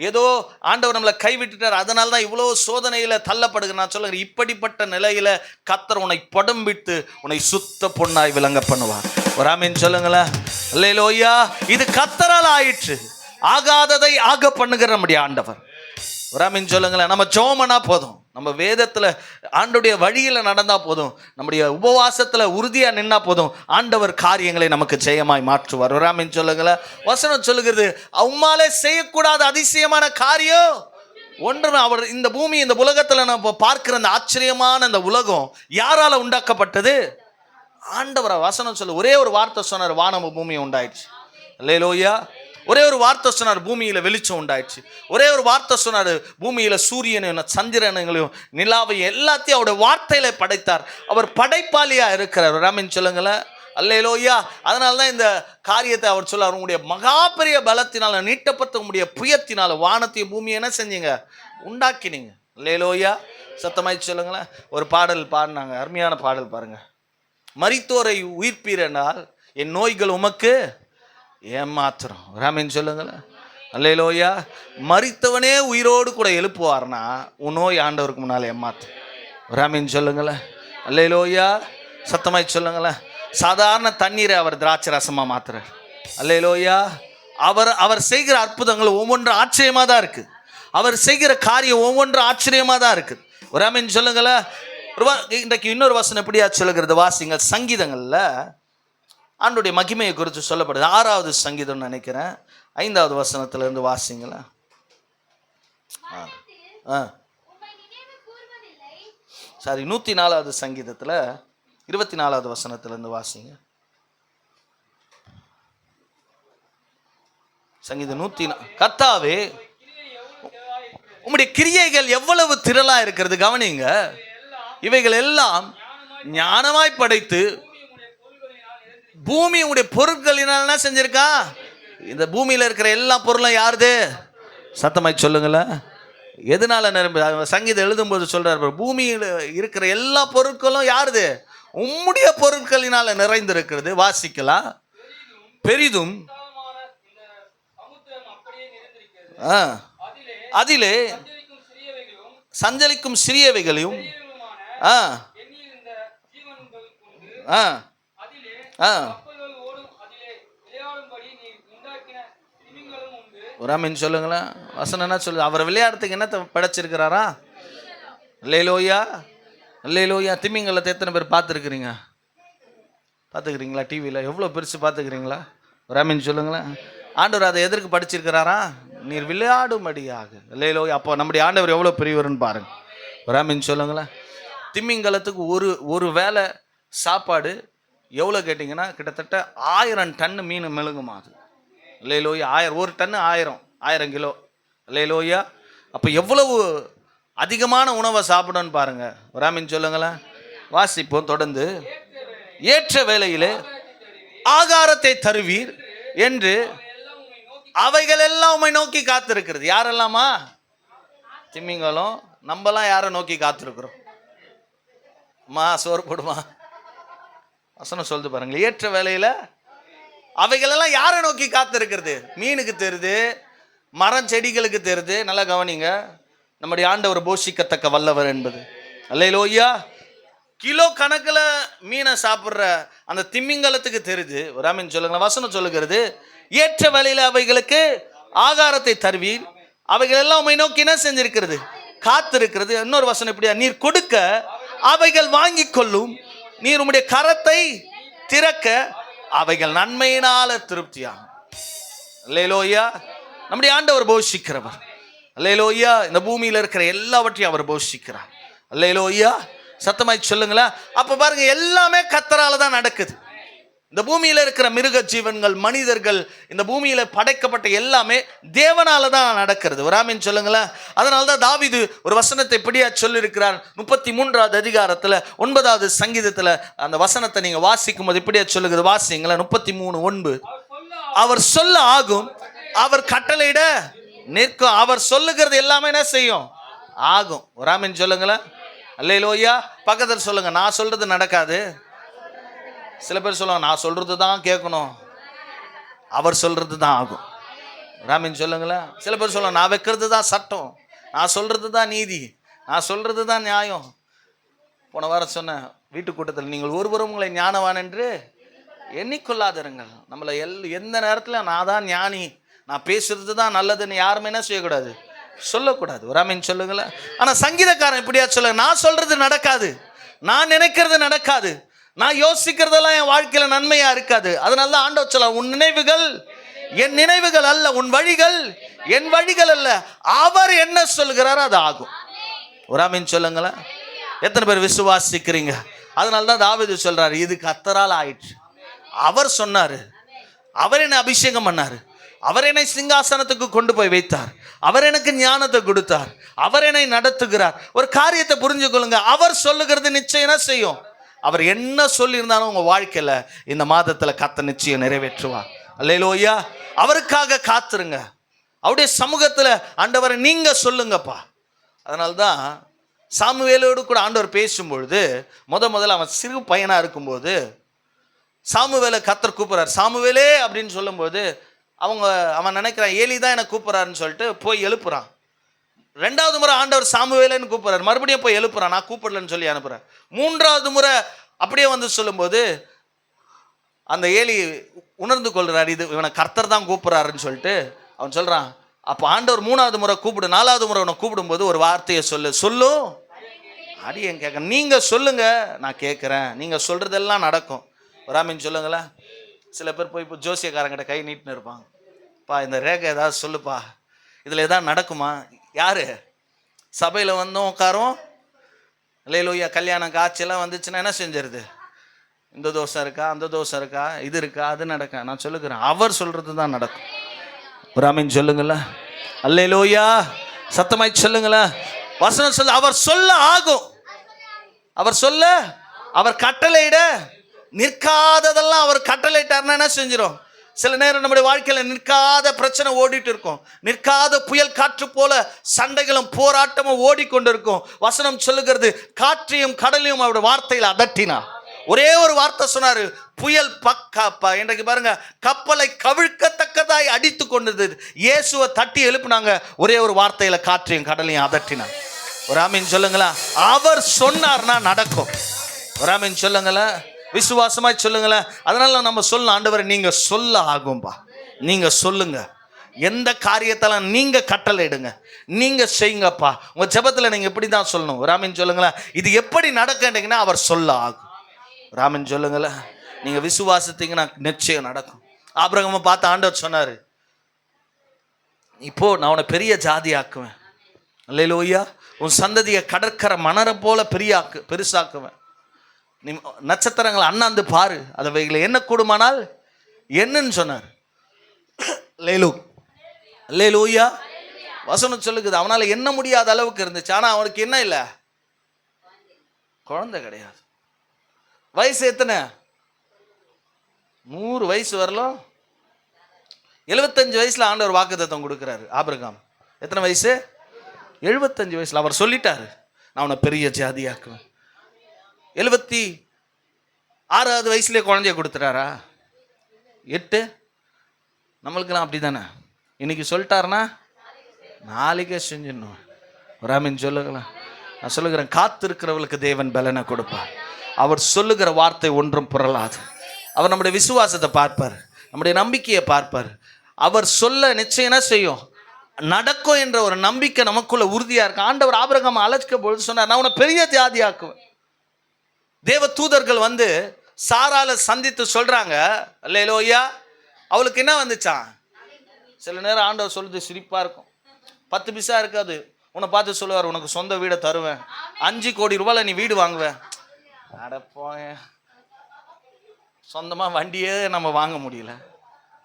ஏதோ ஆண்டவர் நம்மளை கைவிட்டுட்டார் அதனால தான் இவ்வளோ சோதனையில் தள்ளப்படுது. நான் சொல்லுறேன், இப்படிப்பட்ட நிலையில் கர்த்தர் உன்னை படம்பிட்டு உன்னை சுத்த பொண்ணாய் விளங்க பண்ணுவார். ஒரு ஆமென் சொல்லுங்களேன். அல்லேலூயா. இது கர்த்தரால் ஆயிற்று. ஆகாததை ஆக பண்ணுகிற நம்முடைய ஆண்டவர். ஒரு ஆமென் சொல்லுங்களேன். நம்ம ஜெபம்னா போதும், நம்ம வேதத்தில் ஆண்டோடைய வழியில் நடந்தால் போதும், நம்முடைய உபவாசத்தில் உறுதியாக நின்னா போதும், ஆண்டவர் காரியங்களை நமக்கு ஜெயமாய் மாற்றுவார். ஒரு ஆமென் சொல்லுங்களேன். வசனம் சொல்லுகிறது, உம்மாலே செய்யக்கூடாத அதிசயமான காரியம் ஒன்று. அவர் இந்த பூமி, இந்த உலகத்தில் நம்ம பார்க்கிற அந்த ஆச்சரியமான இந்த உலகம் யாரால உண்டாக்கப்பட்டது? ஆண்டவரை. வசனம் சொல்லு, ஒரே ஒரு வார்த்தை சொன்னார், வானமும் பூமியை உண்டாயிடுச்சு. அல்லேலூயா. ஒரே ஒரு வார்த்தை சொன்னார், பூமியில வெளிச்சம் உண்டாயிடுச்சு. ஒரே ஒரு வார்த்தை சொன்னார், பூமியில சூரியனையும் சந்திரனையும் நிலாவையும் எல்லாத்தையும் அவருடைய வார்த்தையில படைத்தார். அவர் படைப்பாளியா இருக்கிறார். ராமின் சொல்லுங்களேன். அல்லேலூயா. அதனால தான் இந்த காரியத்தை அவர் சொல்ல, உங்களுடைய மகா பெரிய பலத்தினால நீட்டப்பட்ட உங்களுடைய புயத்தினால வானத்தையும் பூமியை என்ன செஞ்சீங்க? உண்டாக்கினீங்க. அல்லேலூயா. சத்தமாய் சொல்லுங்களேன். ஒரு பாடல் பாடினாங்க, அருமையான பாடல் பாருங்க. மரித்தோரை உயிர்ப்பீரென்றால் என் நோய்கள் உமக்கு ஏமாத்திரம். ராமின் சொல்லுங்களேன். அல்லேலூயா. மரித்தவனே உயிரோடு கூட எழுப்புவார்னா உன் நோய் ஆண்டவருக்கு முன்னால் ஏமாத்து. ராமின் சொல்லுங்களேன். அல்லேலூயா. சத்தமாய் சொல்லுங்களேன். சாதாரண தண்ணீரை அவர் திராட்சை ரசமாக மாத்துறார். அல்லேலூயா. அவர் செய்கிற அற்புதங்கள் ஒவ்வொன்றும் ஆச்சரியமாக தான் இருக்குது. அவர் செய்கிற காரியம் ஒவ்வொன்றும் ஆச்சரியமாக தான் இருக்குது. ராமின் சொல்லுங்களேன். இன்றைக்கு இன்னொரு வசனம் எப்படியா சொல்லுகிறது வாசிங்க. சங்கீதங்களில் ஆண்டுடைய மகிமையை குறித்து சொல்லப்படுது. 6வது சங்கீதம் நினைக்கிறேன், 5வது வசனத்திலிருந்து வாசிங்களா. சாரி, 104வது சங்கீதத்தில் 24வது வசனத்திலிருந்து வாசிங்க. சங்கீதம் 104. கர்த்தாவே, உம்முடைய கிரியைகள் எவ்வளவு திரளா இருக்கிறது கவனிங்க. இவைகள் எல்லாம் ஞானமாய் படைத்து பூமி உடைய பொருட்களினால் என்ன செஞ்சிருக்கா? இந்த பூமியில இருக்கிற எல்லா பொருளும் யாருது? சத்தமாய் சொல்லுங்களேன். எதனால நிரம்பி? சங்கீதம் எழுதும்போது சொல்றாரு, பூமியில் இருக்கிற எல்லா பொருட்களும் யாருது? உம்முடைய பொருட்களினால நிறைந்திருக்கிறது. வாசிக்கலாம். பெரிதும் அதிலே சஞ்சலிக்கும் சிறியவைகளையும் ஒரு ஆமென் சொல்லுங்களேன். வசனம் என்ன சொல்லுது? அவர் விளையாடுறதுக்கு என்னத்தை படைச்சிருக்கிறாரா? அல்லேலூயா. அல்லேலூயா. திமிங்கலத்தை எத்தனை பேர் பார்த்துக்கிறீங்களா? டிவியில் எவ்வளோ பெருசு பார்த்துக்கிறீங்களா? ஒரு ஆமென் சொல்லுங்களேன். ஆண்டவர் அதை எதற்கு படிச்சிருக்கிறாரா? நீர் விளையாடும்படியாக. அல்லேலூயா. அப்போ நம்முடைய ஆண்டவர் எவ்வளோ பெரியவர்னு பாருங்க. ராமின் சொல்லுங்களேன். திமிங்கலத்துக்கு ஒரு வேளை சாப்பாடு எவ்வளோ கேட்டிங்கன்னா கிட்டத்தட்ட 1000 டன்னு மீன் மெழுகுமா அது. இல்லையிலோயா, 1 டன்னு 1000 கிலோ. இல்லையிலோயா, அப்போ எவ்வளவு அதிகமான உணவை சாப்பிடணும்னு பாருங்க. ராமின் சொல்லுங்களேன். வாசிப்போம் தொடர்ந்து. ஏற்ற வேளையிலே ஆகாரத்தை தருவீர் என்று அவைகள் எல்லாம் உம்மை நோக்கி காத்திருக்கிறது. யாரெல்லாமா? திமிங்கலம். நம்மலாம் யாரை நோக்கி காத்திருக்கிறோம்? சோறு போடுமா? வசனம் சொல்லுது பாருங்க. ஏற்ற வேளையில அவைகள் எல்லாம் யாரை நோக்கி காத்திருக்கிறது? மீனுக்கு தெரியுது, மரம் செடிகளுக்கு தெரியுது. நல்லா கவனிங்க. நம்முடைய ஆண்டவர் போஷிக்கத்தக்க வல்லவர் என்பது. அல்லேலூயா. கிலோ கணக்கில் மீனை சாப்பிட்ற அந்த திமிங்கலத்துக்கு தெரியுது. ஒரு ஆமீன் சொல்லுங்க. வசனம் சொல்லுகிறது, ஏற்ற வேளையில அவைகளுக்கு ஆகாரத்தை தருவீர், அவைகள் எல்லாம் உம்மை நோக்கி என்ன செஞ்சிருக்கிறது? காத்திருக்கிறது. இன்னொரு வசனம் எப்படியா? நீர் கொடுக்க அவைகள் வாங்கி கொள்ளும், நீர் உம்முடைய கரத்தை திறக்க அவைகள் நன்மையினால திருப்தியாகும். அல்லேலூயா. நம்முடைய ஆண்டவர் போஷிக்கிறவர். அல்லேலூயா. இந்த பூமியில இருக்கிற எல்லாவற்றையும் அவர் போஷிக்கிறார். அல்லேலூயா. சத்தமாய் சொல்லுங்களேன். அப்ப பாருங்க, எல்லாமே கர்த்தரால தான் நடக்குது. இந்த பூமியில இருக்கிற மிருக ஜீவன்கள், மனிதர்கள், இந்த பூமியில படைக்கப்பட்ட எல்லாமே தேவனால தான் நடக்கிறது. ஒரு ஆமீன் சொல்லுங்களேன். அதனால்தான் தாவீது ஒரு வசனத்தை இப்படியா சொல்லியிருக்கிறார். 33வது அதிகாரத்துல 9வது சங்கீதத்துல அந்த வசனத்தை நீங்க வாசிக்கும் போது இப்படியா சொல்லுகிறது. வாசிங்களேன். 33:9. அவர் சொல்ல ஆகும், அவர் கட்டளையிட நிற்கும். அவர் சொல்லுகிறது எல்லாமே என்ன செய்யும்? ஆகும். ஒரு ஆமீன் சொல்லுங்களேன். அல்லேலூயா. பக்கத்தில் சொல்லுங்க, நான் சொல்றது நடக்காது. சில பேர் சொல்லுவாங்க, நான் சொல்றது தான் கேட்கணும், அவர் சொல்றது தான் ஆகும். ராமின் சொல்லுங்களேன். சில பேர் சொல்லுவாங்க, நான் வைக்கிறது தான் சட்டம், நான் சொல்றது தான் நீதி, நான் சொல்றது தான் நியாயம். போன வாரம் சொன்னேன் வீட்டு கூட்டத்தில், நீங்கள் ஒருவரும் உங்களை ஞானவான் என்று எண்ணிக்கொள்ளாதிருங்கள். நம்மளை எந்த நேரத்தில் நான் தான் ஞானி, நான் பேசுறது தான் நல்லதுன்னு யாருமே என்ன செய்யக்கூடாது? சொல்லக்கூடாது. ஒரு ஆமீன் சொல்லுங்களேன். ஆனால் சங்கீதக்காரன் இப்படியா சொல்ல, நான் சொல்றது நடக்காது, நான் நினைக்கிறது நடக்காது, நான் யோசிக்கிறதெல்லாம் என் வாழ்க்கையில நன்மையா இருக்காது. அதனால தான் ஆண்டவர் சொல்ல, உன் நினைவுகள் என் நினைவுகள் அல்ல, உன் வழிகள் என் வழிகள் அல்ல, அவர் என்ன சொல்கிறாரோ அது ஆகும். ஒரு ஆமீன் சொல்லுங்களேன். எத்தனை பேர் விசுவாசிக்கிறீங்க? அதனால தான் தாவீது சொல்றாரு, இது கர்த்தரால் ஆயிற்று. அவர் சொன்னாரு, அவர் என்னை அபிஷேகம் பண்ணாரு, அவர் என்னை சிங்காசனத்துக்கு கொண்டு போய் வைத்தார், அவர் எனக்கு ஞானத்தை கொடுத்தார், அவர் என்னை நடத்துகிறார். ஒரு காரியத்தை புரிஞ்சு கொள்ளுங்க, அவர் சொல்லுகிறது நிச்சயம் என்ன செய்யும்? அவர் என்ன சொல்லியிருந்தாலும் உங்க வாழ்க்கையில இந்த மாதத்துல கர்த்தர் நிச்சயம் நிறைவேற்றுவார். அல்லேலூயா. அவருக்காக காத்துருங்க. அவருடைய சமூகத்துல ஆண்டவரை நீங்க சொல்லுங்கப்பா. அதனால்தான் சாமுவேலோடு கூட ஆண்டவர் பேசும்பொழுது முதல்ல அவன் சிறு பையனா இருக்கும்போது சாமுவேலை கர்த்தர் கூப்பிடுறார். சாமுவேலே அப்படின்னு சொல்லும்போது அவன் நினைக்கிறான், ஏலி தான் என்னை கூப்பிட்றாருன்னு சொல்லிட்டு போய் எழுப்புறான். 2வது முறை ஆண்டவர் சாமுவேலேன்னு கூப்பிட்றாரு, மறுபடியும் போய் எழுப்புறான், நான் கூப்பிடலன்னு சொல்லி அனுப்புறேன். 3வது முறை அப்படியே வந்து சொல்லும்போது அந்த ஏலி உணர்ந்து கொள்கிறார், இது இவனை கர்த்தர் தான் கூப்பிட்றாருன்னு சொல்லிட்டு அவன் சொல்கிறான். அப்போ ஆண்டவர் 3வது முறை கூப்பிடு, 4வது முறை அவனை கூப்பிடும்போது ஒரு வார்த்தையை சொல்லும் அடி என் கேட்க, நீங்கள் சொல்லுங்க நான் கேட்குறேன், நீங்கள் சொல்கிறதெல்லாம் நடக்கும். ராமின் சொல்லுங்களேன். சில பேர் போய் இப்போ ஜோசியக்காரங்கிட்ட கை நீட்டுன்னு இருப்பாங்க, பா இந்த ரேகை ஏதாவது சொல்லுப்பா, இதில் எதாவது நடக்குமா? யார் சபையில் வந்தோம் உட்காரோம், இல்லையா கல்யாணம் காட்சியெல்லாம் வந்துச்சுன்னா என்ன செஞ்சிருது? இந்த தோசை இருக்கா, அந்த தோசை இருக்கா, இது இருக்கா, அது நடக்க. நான் சொல்லுகிறேன், அவர் சொல்கிறது தான் நடக்கும். ஒரு ஆமீன் சொல்லுங்கள. அல்லேலூயா. சத்தமாய் சொல்லுங்கள. வசனம் சொல்ல, அவர் சொல்ல ஆகும், அவர் சொல்ல, அவர் கட்டளையிட நிற்காததெல்லாம் அவர் கட்டளையிட்டார்னா என்ன செஞ்சிடும்? சில நேரம் நம்முடைய வாழ்க்கையில் நிற்காத பிரச்சனை ஓடிட்டு இருக்கும், நிற்காத புயல் காற்று போல சண்டைகளும் போராட்டமும் ஓடிக்கொண்டு இருக்கும். வசனம் சொல்லுகிறது, காற்றையும் கடலையும் அவருடைய வார்த்தையில் அதட்டினார். ஒரே ஒரு வார்த்தை சொன்னாரு, புயல் இன்றைக்கு பாருங்க கப்பலை கவிழ்க்கத்தக்கதாய் அடித்து கொண்டது. இயேசுவை தட்டி எழுப்புனாங்க, ஒரே ஒரு வார்த்தையில காற்றையும் கடலையும் அதட்டினார். ஒரு ஆமீன் சொல்லுங்களா. அவர் சொன்னார்னா நடக்கும். ஒரு ஆமீன் சொல்லுங்களா. விசுவாசமாய் சொல்லுங்களேன். அதனால நம்ம சொல்லணும், ஆண்டவரை நீங்க சொல்ல ஆகும்பா, நீங்க சொல்லுங்க, எந்த காரியத்தெல்லாம் நீங்க கட்டளையிடுங்க, நீங்க செய்யுங்கப்பா. உங்க ஜெபத்துல நீங்க எப்படி தான் சொல்லணும். ராமின் சொல்லுங்களேன். இது எப்படி நடக்குன்னா அவர் சொல்ல ஆகும். ராமின் சொல்லுங்களேன். நீங்க விசுவாசத்தீங்கன்னா நிச்சயம் நடக்கும். ஆபிரகாமை பார்த்து ஆண்டவர் சொன்னாரு, இப்போ நான் உன்னை பெரிய ஜாதி ஆக்குவேன், அல்லேலூயா. உன் சந்ததியை கடற்கரை மணரை போல பெருசாக்குவேன். நீ நட்சத்திரங்களை அண்ணாந்து பாரு, அவைகளை என்ன கூடுமானால் என்னன்னு சொன்னார். அல்லேலூயா. வசனம் சொல்லுக்குது, அவனால் என்ன முடியாத அளவுக்கு இருந்துச்சு. ஆனால் அவனுக்கு என்ன இல்லை, குழந்தை கிடையாது. வயசு எத்தனை? 100 வயசு வரலாம். 75 வயசுல ஆண்டவர் வாக்குத்தத்தம் கொடுக்குறாரு. ஆபிரகாம் எத்தனை வயசு? 75 வயசுல அவர் சொல்லிட்டாரு, நான் அவனை பெரிய ஜாதியாக்குவேன். 76வது வயசுலேயே குழந்தைய கொடுத்துட்டாரா? 8. நம்மளுக்கெல்லாம் அப்படி தானே. இன்னைக்கு சொல்லிட்டாருன்னா நாளைக்கே செஞ்சிடணும். ராமின் சொல்லுங்களேன். நான் சொல்லுகிறேன், காத்திருக்கிறவளுக்கு தேவன் பலனை கொடுப்பார். அவர் சொல்லுகிற வார்த்தை ஒன்றும் புரளாது. அவர் நம்முடைய விசுவாசத்தை பார்ப்பார், நம்முடைய நம்பிக்கையை பார்ப்பார். அவர் சொல்ல நிச்சயம் என்ன செய்யும், நடக்கும் என்ற ஒரு நம்பிக்கை நமக்குள்ள உறுதியா இருக்கு. ஆண்டவர் ஆபிரகாம் அழைக்க பொழுது சொன்னார், நான் உன்னை பெரிய ஜாதியாக்குவேன். தேவ தூதர்கள் வந்து சாரால சந்தித்து சொல்றாங்க, அல்லேலூயா. அவளுக்கு என்ன வந்துச்சான்? சில நேரம் ஆண்டவர் சொல்லுது சிரிப்பா இருக்கும். 10 பைசா இருக்காது. உன்னை பார்த்து சொல்லுவார், உனக்கு சொந்த வீடை தருவேன், 5 கோடி ரூபாயில் நீ வீடு வாங்குவேன். அடப்போய, சொந்தமாக வண்டியே நம்ம வாங்க முடியல.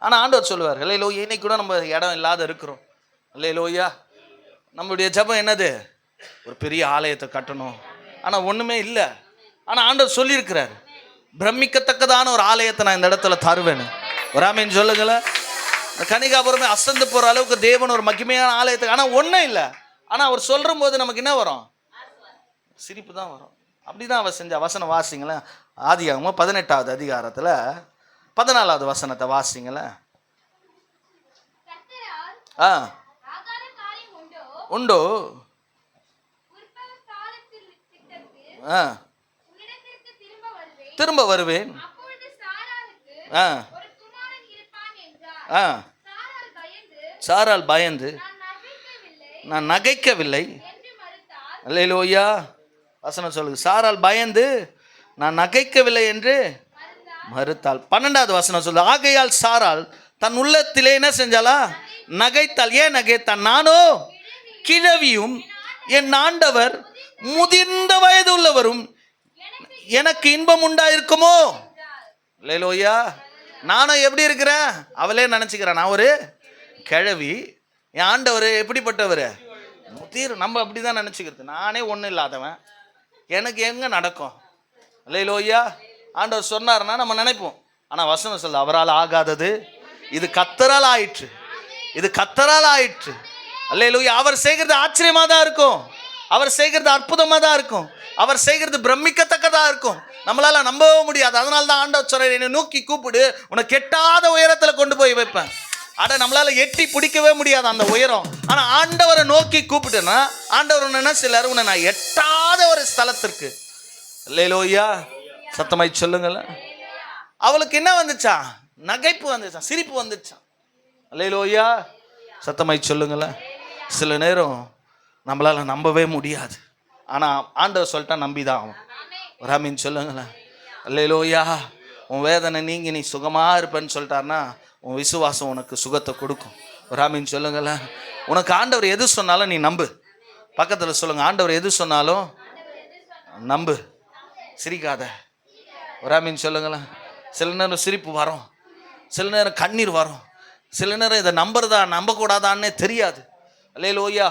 ஆனால் ஆண்டவர் சொல்லுவார், அல்லேலூயா. இன்னைக்கு கூட நம்ம இடம் இல்லாத இருக்கிறோம். அல்லேலூயா. நம்மளுடைய ஜெபம் என்னது? ஒரு பெரிய ஆலயத்தை கட்டணும். ஆனால் ஒன்றுமே இல்லை. ஆனால் ஆண்டவர் சொல்லியிருக்கிறார், பிரமிக்கத்தக்கதான ஒரு ஆலயத்தை நான் இந்த இடத்துல தருவேன்னு. ஒரு ஆமீன் சொல்லுங்களேன். கனிகாபுரமே அசந்து போகிற அளவுக்கு தேவன் ஒரு மகிமையான ஆலயத்துக்கு. ஆனால் ஒன்றும் இல்லை. ஆனால் அவர் சொல்கிற போது நமக்கு என்ன வரும்? சிரிப்பு தான் வரும். அப்படிதான் அவர் செஞ்ச. வசனம் வாசிங்களேன். ஆதியாகமம் 18வது அதிகாரத்தில் 14வது வசனத்தை வாசிங்களேன். உண்டோ? திரும்ப வருவேன். சாரால் பயந்து, நான் நகைக்கவில்லை. அல்லேலூயா. வசனம் சொல்லுங்க, சாரால் பயந்து நான் நகைக்கவில்லை என்று மறுத்தாள். 12வது வசனம் சொல்லு, ஆகையால் சாரால் தன் உள்ளத்திலே என்ன செஞ்சாலா? நகைத்தாள். ஏன் நகைத்தான்? நானோ கிழவியும் என் ஆண்டவர் முதிர்ந்த வயது உள்ளவரும், எனக்கு இன்பம் உண்டாயிருக்குமோ. அல்லேலூயா. நானும் எப்படி இருக்கிறேன்? அவளே நினைச்சுக்கிறேன், நான் ஒரு கிழவி, என் ஆண்டவர் எப்படிப்பட்டவர்? முதிர். நம்ம அப்படிதான் நினைச்சுக்கிறது. நானே ஒன்றும் இல்லாதவன், எனக்கு எங்க நடக்கும்? அல்லேலூயா. ஆண்டவர் சொன்னார்னா நம்ம நினைப்போம். ஆனால் வசனம் சொல்ல, அவரால் ஆகாதது இது கர்த்தரால் ஆயிற்று, இது கர்த்தரால் ஆயிற்று. அல்லேலூயா. அவர் செய்கிறது ஆச்சரியமாக தான் இருக்கும், அவர் செய்கிறது அற்புதமாக தான் இருக்கும், அவர் செய்கிறது பிரமிக்கத்தக்கதாக இருக்கும். நம்மளால நம்பவே முடியாது. அதனால தான் ஆண்டவர் சொல்றார், என்னை நோக்கி கூப்பிடு, உனக்கு எட்டாத உயரத்தில் கொண்டு போய் வைப்பேன். அட நம்மளால எட்டி பிடிக்கவே முடியாது அந்த உயரம். ஆனா ஆண்டவரை நோக்கி கூப்பிட்டுனா ஆண்டவர் என்ன செய்யறாரு? உன்னை நான் எட்டாத ஒரு ஸ்தலத்திற்கு. அல்லேலூயா. சத்தமாய் சொல்லுங்களேன். அவளுக்கு என்ன வந்துச்சா? நகைப்பு வந்துச்சான், சிரிப்பு வந்துச்சான். அல்லேலூயா. சத்தமாய் சொல்லுங்களேன். சில நேரம் நம்மளால நம்பவே முடியாது. ஆனா ஆண்டவர் சொல்லிட்டா நம்பிதான் ஆகும். ஒரு ஆமீன் சொல்லுங்களேன். அல்லேலூயா. உன் வேதனை நீங்கி நீ சுகமா இருப்பேன்னு சொல்லிட்டாருன்னா உன் விசுவாசம் உனக்கு சுகத்தை கொடுக்கும். ஒரு ஆமீன் சொல்லுங்களேன். உனக்கு ஆண்டவர் எது சொன்னாலும் நீ நம்பு. பக்கத்தில் சொல்லுங்க, ஆண்டவர் எது சொன்னாலும் நம்பு, சிரிக்காத. ஒரு ஆமீன் சொல்லுங்களேன். சில நேரம் சிரிப்பு வரும், சில நேரம் கண்ணீர் வரும், சில நேரம் இதை நம்புறதா நம்பக்கூடாதான்னே தெரியாது. அல்லேலூயா.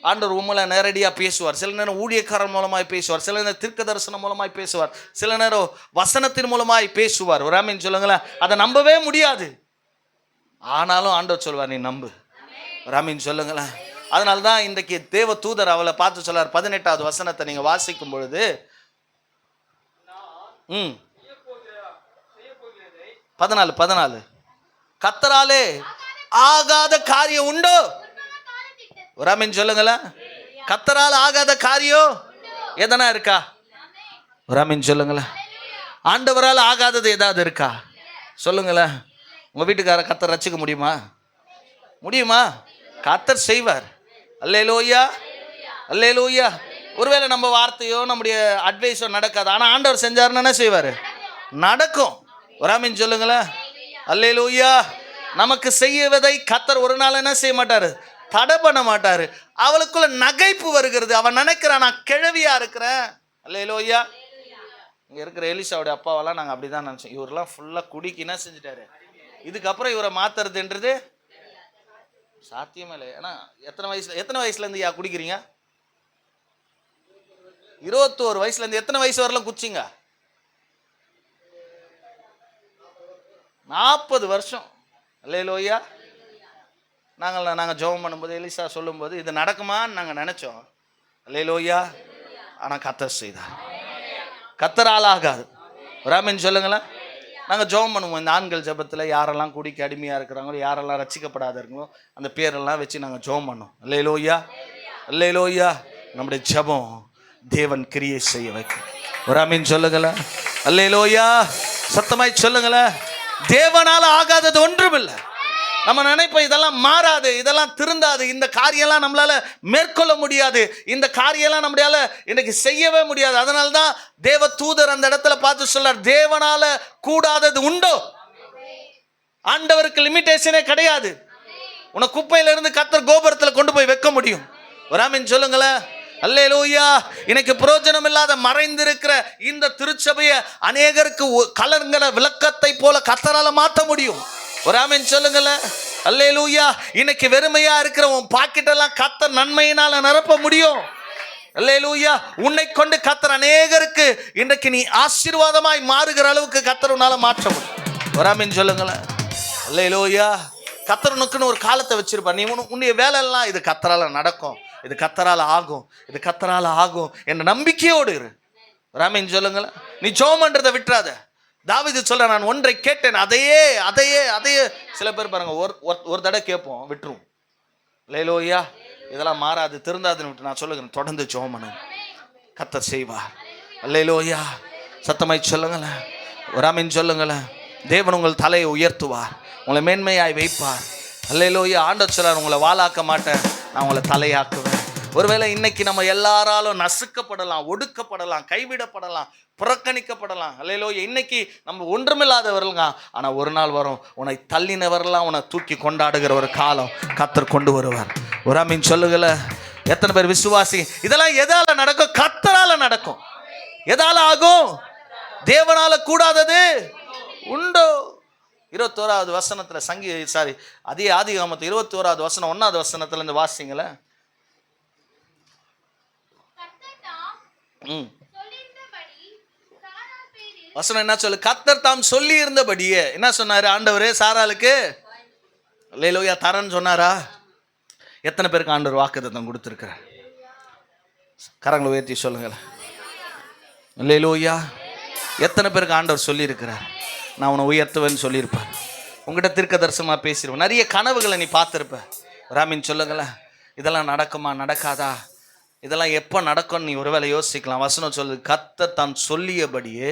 ஆண்டவர் உண்மையில நேரடியாக பேசுவார். சில நேரம் ஊழியக்காரன் மூலமாய் பேசுவார், சில நேரம் தீர்க்க தரிசனம் மூலமாய் பேசுவார், சில நேரம் வசனத்தின் மூலமாய் பேசுவார். ஒரு ஆமீன் சொல்லுங்களேன். அதை நம்பவே முடியாது. ஆனாலும் ஆண்டவர் சொல்வார், நீ நம்பு. ஒரு ஆமீன் சொல்லுங்களேன். அதனால தான் இன்றைக்கு தேவ தூதர் அவளை பார்த்து சொல்லார். 18வது வசனத்தை நீங்க வாசிக்கும் பொழுது 14 கர்த்தராலே ஆகாத காரியம் உண்டோ? ஒரு ஆமீன் சொல்லுங்களேன். கர்த்தரால் ஆகாத காரியம் எதனா இருக்கா? ஒரு ஆமீன் சொல்லுங்களேன். ஆண்டவரால் ஆகாதது ஏதாவது இருக்கா? சொல்லுங்களேன். உங்க வீட்டுக்கார கர்த்தர் ரட்சிக்க முடியுமா? முடியுமா? கர்த்தர் செய்வார். அல்லேலூயா. அல்லேலூயா. ஒருவேளை நம்ம வார்த்தையோ நம்முடைய அட்வைஸோ நடக்காது, ஆனால் ஆண்டவர் செஞ்சாருன்னு என்ன செய்வார்? நடக்கும். ஒரு ஆமீன் சொல்லுங்களேன். அல்லேலூயா. நமக்கு செய்வதை கர்த்தர் ஒரு நாள் என்ன செய்ய மாட்டார்? தடை பண்ண மாட்டாரு. அவளுக்குள்ள நகைப்பு வருகிறது. அவன் நினைக்கிறான் நான் கிழவியா இருக்கிறேன். அல்லேலூயா. இங்க இருக்கிற எலிசாவுடைய அப்பாவெல்லாம் நாங்கள் அப்படிதான் நினைச்சோம். இவரெல்லாம் ஃபுல்லா குடிக்கு என்ன செஞ்சுட்டாரு, இதுக்கப்புறம் இவரை மாத்துறதுன்றது சாத்தியமே இல்லை. ஏன்னா எத்தனை வயசுல இருந்து குடிக்கிறீங்க? 21 வயசுல இருந்து எத்தனை வயசு வரலாம் குச்சிங்க? 40 வருஷம். அல்லேலூயா. நாங்கள் ஜெபம் பண்ணும்போது எலிசா சொல்லும்போது இது நடக்குமான்னு நாங்கள் நினைச்சோம். அல்லேலூயா. ஆனால் கர்த்தர் செய்தார். கர்த்தரால் ஆகாது. ராமன் சொல்லுங்களேன். நாங்கள் ஜெபம் பண்ணுவோம். இந்த ஆண்கள் ஜெபத்தில் யாரெல்லாம் குடிக்க அடிமையாக இருக்கிறாங்களோ, யாரெல்லாம் ரட்சிக்கப்படாத இருக்கோ, அந்த பேரெல்லாம் வச்சு நாங்கள் ஜெபம் பண்ணோம். அல்லேலூயா. அல்லேலூயா. நம்முடைய ஜெபம் தேவன் கிரியை செய்ய வைக்கும். ஒரு ஆமீன் சொல்லுங்களேன். அல்லேலூயா. சத்தமாய் சொல்லுங்களேன். தேவனால ஆகாதது ஒன்றுமில்லை. நம்ம நினைப்போம் இதெல்லாம் மாறாது, இதெல்லாம் திருந்தாது, இந்த காரியெல்லாம் நம்மளால மேற்கொள்ள முடியாது, இந்த காரியெல்லாம் நம்மளால இன்னைக்கு செய்யவே முடியாது. அதனால தான் தேவ தூதர் அந்த இடத்துல பார்த்து சொல்றார், தேவனால கூடாதது உண்டோ? ஆண்டவருக்கு லிமிட்டேஷனே கிடையாது. உன்னை குப்பையில இருந்து கர்த்தர் கோபுரத்துல கொண்டு போய் வைக்க முடியும். ஒரு ஆமீன் சொல்லுங்களேன். அல்லேலூயா. இன்னைக்கு பிரயோஜனம் இல்லாத மறைந்திருக்கிற இந்த திருச்சபையை அநேகருக்கு கலங்கிற விளக்கத்தை போல கர்த்தரால மாற்ற முடியும். ஒரு ஆமீன் சொல்லுங்களேன். அல்லேலூயா. இன்னைக்கு வெறுமையா இருக்கிற உன் பாக்கெட்டெல்லாம் கர்த்தர் நன்மையினால நிரப்ப முடியும். அல்லேலூயா. உன்னை கொண்டு கர்த்தர் அநேகருக்கு இன்றைக்கு நீ ஆசீர்வாதமாய் மாறுகிற அளவுக்கு கர்த்தர் உன்னால மாற்ற முடியும். ஒரு ஆமீன் சொல்லுங்களேன். அல்லேலூயா. கர்த்தர் உனக்குன்னு ஒரு காலத்தை வச்சிருப்பார். நீ உன்னுடைய வேலை எல்லாம் இது கர்த்தரால நடக்கும், இது கர்த்தரால ஆகும், இது கர்த்தரால ஆகும் என்ற நம்பிக்கையோடு இரு. ஒரு ஆமீன் சொல்லுங்களேன். நீ ஜெபம் பண்றதை விட்டுறாத. தாவீது சொல்ற, நான் ஒன்றை கேட்டேன், அதையே அதையே அதையே. சில பேர் பாருங்க, ஒரு தடவை கேட்போம் விட்டுரும். அல்லேலூயா. இதெல்லாம் மாறாது, திருந்தாதுன்னு விட்டு நான் சொல்லுகிறேன், தொடர்ந்து ஜெபம் பண்ணு, கர்த்தர் செய்வார். அல்லேலூயா. சத்தமாய் சொல்லுங்களேன். ஒரு ஆமீன் சொல்லுங்களேன். தேவன் உங்கள் தலையை உயர்த்துவார், உங்களை மேன்மையாய் வைப்பார். அல்லேலூயா. ஆண்டவர் சொல்றார், உங்களை வாளாக்க மாட்டேன், நான் உங்களை தலையாக்குவேன். ஒருவேளை இன்னைக்கு நம்ம எல்லாராலும் நசுக்கப்படலாம், ஒடுக்கப்படலாம், கைவிடப்படலாம், புறக்கணிக்கப்படலாம். அல்லேலூயா. இன்னைக்கு நம்ம ஒன்றுமில்லாதவர்கள்ங்க. ஆனால் ஒரு நாள் வரும், உன்னை தள்ளினவரெல்லாம் உன்னை தூக்கி கொண்டாடுகிற ஒரு காலம் கர்த்தர் கொண்டு வருவார். ஒரு ஆமீன் சொல்லுங்கள. எத்தனை பேர் விசுவாசி? இதெல்லாம் எதால நடக்கும்? கர்த்தரால நடக்கும். எதால ஆகும்? தேவனால கூடாதது உண்டோ? 21வது வசனத்துல அதே ஆதிகாமத்து 21வது வசனம் 1வது வசனத்துல இருந்து வாசிங்களேன். வசனம் என்ன சொல்லு? கர்த்தர் தாம் சொல்லி இருந்தபடியே என்ன சொன்னாரு ஆண்டவரே சாராளுக்கு? அல்லேலூயா. தரன்னு சொன்னாரா? எத்தனை பேருக்கு ஆண்டவர் வாக்குத்தத்தம் கொடுத்திருக்கிறார்? கரங்களை உயர்த்தி சொல்லுங்களேன். அல்லேலூயா. எத்தனை பேருக்கு ஆண்டவர் சொல்லி இருக்கிறார், நான் உன்னை உயர்த்துவேன்னு சொல்லியிருப்பார். உங்ககிட்ட தீர்க்க தரிசனமாக பேசிடுவேன். நிறைய கனவுகளை நீ பார்த்துருப்ப. ராமின் சொல்லுங்களேன். இதெல்லாம் நடக்குமா நடக்காதா, இதெல்லாம் எப்போ நடக்கும்னு நீ ஒருவேளை யோசிக்கலாம். வசனம் சொல்லுது, கர்த்தர் தான் சொல்லியபடியே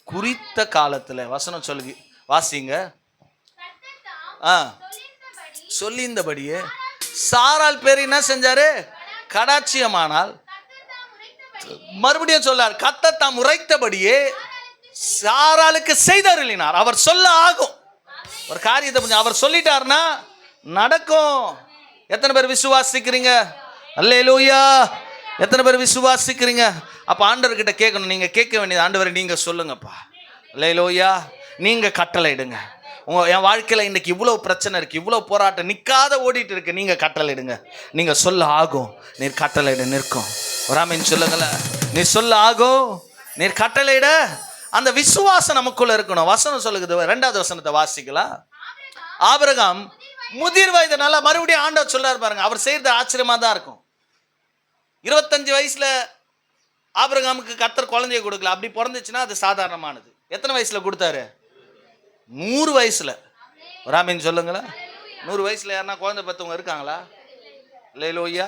குறித்த காலத்தில். வசனம் சொல்லு, வாசிங்க. சொல்லியிருந்தபடியே சாராள் பேர் என்ன செஞ்சாரு? கடாட்சியமானால். மறுபடியும் சொல்லார், கர்த்தர் தாம் உரைத்தபடியே சாராளுக்கு செய்தருளினார். அவர் சொல்ல ஆகும். ஒரு காரியத்தை கொஞ்சம் அவர் சொல்லிட்டாருன்னா நடக்கும். எத்தனை பேர் விசுவாசிக்கிறீங்க? அல்லேலூயா. எத்தனை பேர் விசுவாசிக்கிறீங்க? அப்போ ஆண்டவர்கிட்ட கேட்கணும். நீங்கள் கேட்க வேண்டியது, ஆண்டவரை நீங்கள் சொல்லுங்கப்பா. அல்லேலூயா. நீங்கள் கட்டளை இடுங்க. என் வாழ்க்கையில் இன்னைக்கு இவ்வளோ பிரச்சனை இருக்குது, இவ்வளோ போராட்டம் நிற்காத ஓடிட்டு இருக்கு, நீங்கள் கட்டளை இடுங்க. நீங்கள் சொல்ல ஆகும், நீர் கட்டளை இட நிற்கும். ஒரு ஆமீன் சொல்லுங்களேன். நீ சொல்ல ஆகும், நீர் கட்டளை இட. அந்த விசுவாசம் நமக்குள்ள இருக்கணும். வசனம் சொல்லுகிறது. 2வது வசனத்தை வாசிக்கலாம். ஆபிரகாம் முதிர் வயதுனால மறுபடியும் ஆண்டவர் சொல்றாரு பாருங்க. அவர் செய்யறது ஆச்சரியமா தான் இருக்கும். 25 வயசுல ஆபிரகாமுக்கு கர்த்தர் குழந்தைய கொடுக்கல. அப்படி பிறந்துச்சுன்னா அது சாதாரணமானது. எத்தனை வயசுல கொடுத்தாரு? 100 வயசுல. ராமின் சொல்லுங்களேன். 100 வயசுல யாருன்னா குழந்தை பெற்றவங்க இருக்காங்களா? அல்லேலூயா.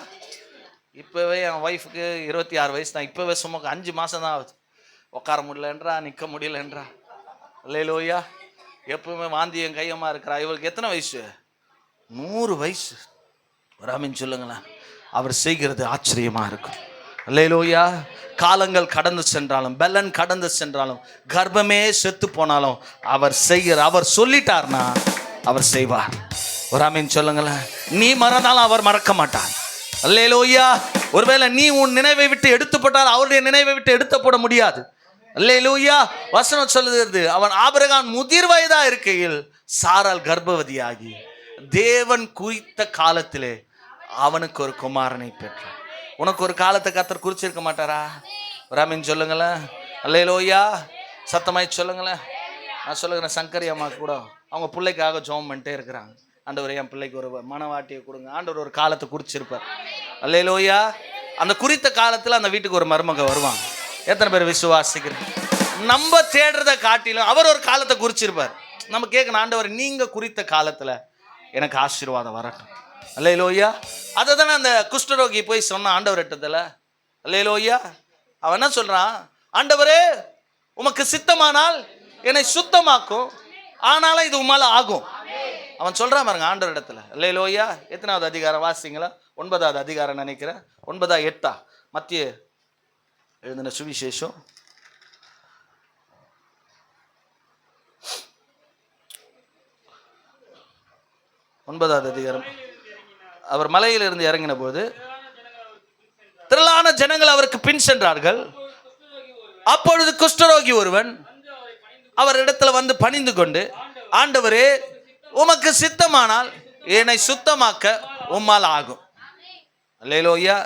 இப்பவே என் ஒய்ஃபுக்கு 26 வயசு தான். இப்பவே சும்மா 5 மாசம் தான் ஆகுது. உட்கார முடியலன்றா, நிற்க முடியலன்றா. அல்லேலூயா. எப்பவுமே வாந்தியம் கையமாக இருக்கிறா. இவருக்கு எத்தனை வயசு? 100 வயசு. ராமின் சொல்லுங்களேன். அவர் செய்கிறது ஆச்சரியமா இருக்கும். அல்லேலூயா. காலங்கள் கடந்து சென்றாலும், பெலன் கடந்து சென்றாலும், கர்ப்பமே செத்து போனாலும் அவர் செய்கிற, அவர் சொல்லிட்டார்னா அவர் செய்வார். ஒரு ஆமீன் சொல்லுங்களேன். நீ மறந்தாலும் அவர் மறக்க மாட்டார். அல்லேலூயா. ஒருவேளை நீ உன் நினைவை விட்டு எடுத்து போட்டால் அவருடைய நினைவை விட்டு எடுத்து போட முடியாது. அல்லேலூயா. வசனம் சொல்லுகிறது, அவன் ஆபிரகாம் முதிர் வயதா இருக்கையில் சாராள் கர்ப்பவதியாகி தேவன் குறித்த காலத்திலே அவனுக்கு ஒரு குமாரனை பெற்றான். உனக்கு ஒரு காலத்தை கர்த்தர் குறிச்சிருக்க மாட்டாரா? ஒரு ஆமீன் சொல்லுங்களேன். அல்லேலூயா. சத்தமாய் சொல்லுங்களேன். நான் சொல்லுகிறேன், சங்கரி அம்மா கூட அவங்க பிள்ளைக்காக ஜெபம் பண்ணிட்டே இருக்கிறாங்க. ஆண்டவர் என் பிள்ளைக்கு ஒரு மனவாட்டியை கொடுங்க. ஆண்டவர் ஒரு காலத்தை குறிச்சிருப்பார். அல்லேலூயா. அந்த குறித்த காலத்தில் அந்த வீட்டுக்கு ஒரு மருமக வருவாங்க. எத்தனை பேர் விசுவாசிக்கிறேன்? நம்ம தேடுறதை காட்டிலும் அவர் ஒரு காலத்தை குறிச்சிருப்பார். நம்ம கேட்கணும், ஆண்டவர் நீங்க குறித்த காலத்தில் எனக்கு ஆசீர்வாதம் வரட்டும். அல்லேலூயா. அதை தானே அந்த குஷ்டரோகி போய் சொன்னான் ஆண்டவர் இடத்துல. அல்லேலூயா. அவன் என்ன சொல்றான்? ஆண்டவரே உமக்கு சித்தமானால் என்னை சுத்தமாக்கும், ஆனாலும் இது உமால ஆகும். அவன் சொல்றான் பாருங்க ஆண்டவர் இடத்துல. அல்லேலூயா. எத்தனாவது அதிகாரம் வாசிங்களா? 9வது அதிகாரம் நினைக்கிறேன். 9ஆ 8ஆ? மத்திய எழுதின சுவிசேஷம் 9வது அதிகாரம். அவர் மலையிலிருந்து இறங்கின போது திரளான ஜனங்கள் அவருக்கு பின் சென்றார்கள். அப்பொழுது குஷ்டரோகி ஒருவன் அவர் இடத்துல வந்து பணிந்து கொண்டு, ஆண்டவரே உமக்கு சித்தமானால் என்னை சுத்தமாக்க உம்மால் ஆகும். அல்லேலூயா.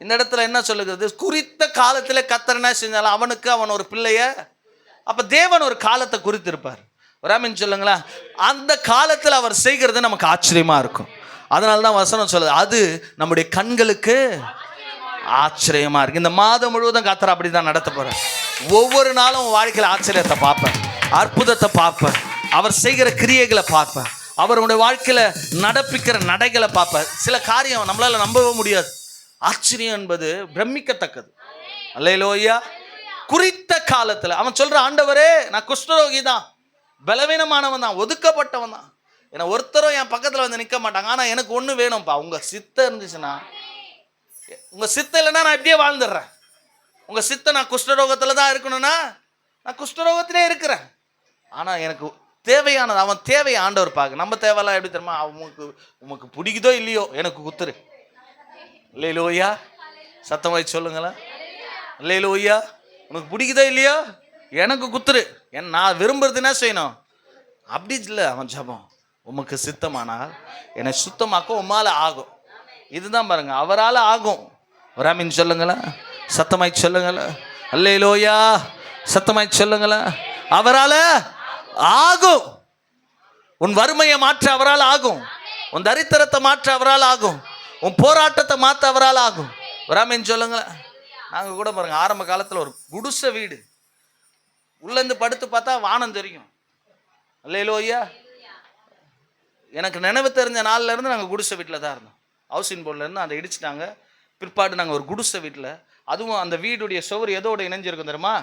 இந்த இடத்துல என்ன சொல்லுகிறது? குறித்த காலத்தில் கர்த்தர் என்ன செஞ்சாலும் அவனுக்கு அவன் ஒரு பிள்ளைய, அப்ப தேவன் ஒரு காலத்தை குறித்திருப்பார். ஒரு ஆமீன் சொல்லுங்களா. அந்த காலத்தில் அவர் செய்கிறது நமக்கு ஆச்சரியமா இருக்கும். அதனால தான் வசனம் சொல்லுது, அது நம்முடைய கண்களுக்கு ஆச்சரியமா இருக்கு. இந்த மாதம் முழுவதும் கர்த்தர் அப்படிதான் நடத்த போறார். ஒவ்வொரு நாளும் வாழ்க்கையில் ஆச்சரியத்தை பார்ப்பேன், அற்புதத்தை பார்ப்பேன், அவர் செய்கிற கிரியைகளை பார்ப்பேன், அவருடைய வாழ்க்கையில நடப்பிக்கிற நடைகளை பார்ப்பேன். சில காரியம் நம்மளால நம்பவே முடியாது. ஆச்சரியம் என்பது பிரமிக்கத்தக்கது. அல்லேலூயா. குறித்த காலத்துல அவன் சொல்ற, ஆண்டவரே நான் குஷ்டரோகி தான், பலவீனமானவன் தான், ஒதுக்கப்பட்டவன் தான், ஏன்னா ஒருத்தரும் என் பக்கத்துல வந்து நிற்க மாட்டாங்க, ஆனா எனக்கு ஒண்ணு வேணும்ப்பா, உங்க சித்தம் இருந்துச்சுன்னா, உங்க சித்தம் இல்லைன்னா நான் இப்படியே வாழ்ந்துடுறேன். உங்க சித்தம் நான் குஷ்டரோகத்துல தான் இருக்கணும்னா நான் குஷ்டரோகத்திலே இருக்கிறேன். ஆனா எனக்கு தேவையானது, அவன் தேவையை ஆண்டவர் பார்க்க. நம்ம தேவையெல்லாம் எப்படி தெரியுமா? உமக்கு பிடிக்குதோ இல்லையோ எனக்கு குத்துரு. அல்லேலூயா. சத்தமாய் சொல்லுங்களேன். அல்லேலூயா. உனக்கு பிடிக்குதோ இல்லையோ எனக்கு குத்துரு. நான் விரும்புறது என்ன செய்யணும்? அப்படி இல்லை அவன் ஜபம். உமக்கு சித்தமானால் என்னை சுத்தமாக்க உம்மால ஆகும். இதுதான் பாருங்க, அவரால் ஆகும். ஒரு ஆமீன் சொல்லுங்களேன். சத்தமாய் சொல்லுங்களேன். அல்லேலூயா. சத்தமாய் சொல்லுங்களேன். அவரால் ஆகும். உன் வறுமையை மாற்ற அவரால் ஆகும். உன் தரித்திரத்தை மாற்ற அவரால் ஆகும். உன் போராட்டத்தை மாற்ற அவரால் ஆகும். ஒரு ஆமீன் சொல்லுங்களேன். நாங்கள் கூட பாருங்க, ஆரம்ப காலத்தில் ஒரு குடிசை வீடு, உள்ளேருந்து படுத்து பார்த்தா வானம் தெரியும். அல்லேலூயா. எனக்கு நினைவு தெரிஞ்ச நாள்ல இருந்து நாங்கள் குடிசை வீட்டில் தான் இருந்தோம். ஹவுசிங் போர்டில் இருந்து அதை இடிச்சிட்டாங்க. பிற்பாடு நாங்கள் ஒரு குடிசை வீட்டில், அதுவும் அந்த வீடுடைய சுவர் எதோடு இணைஞ்சிருக்கும் தெரியுமா?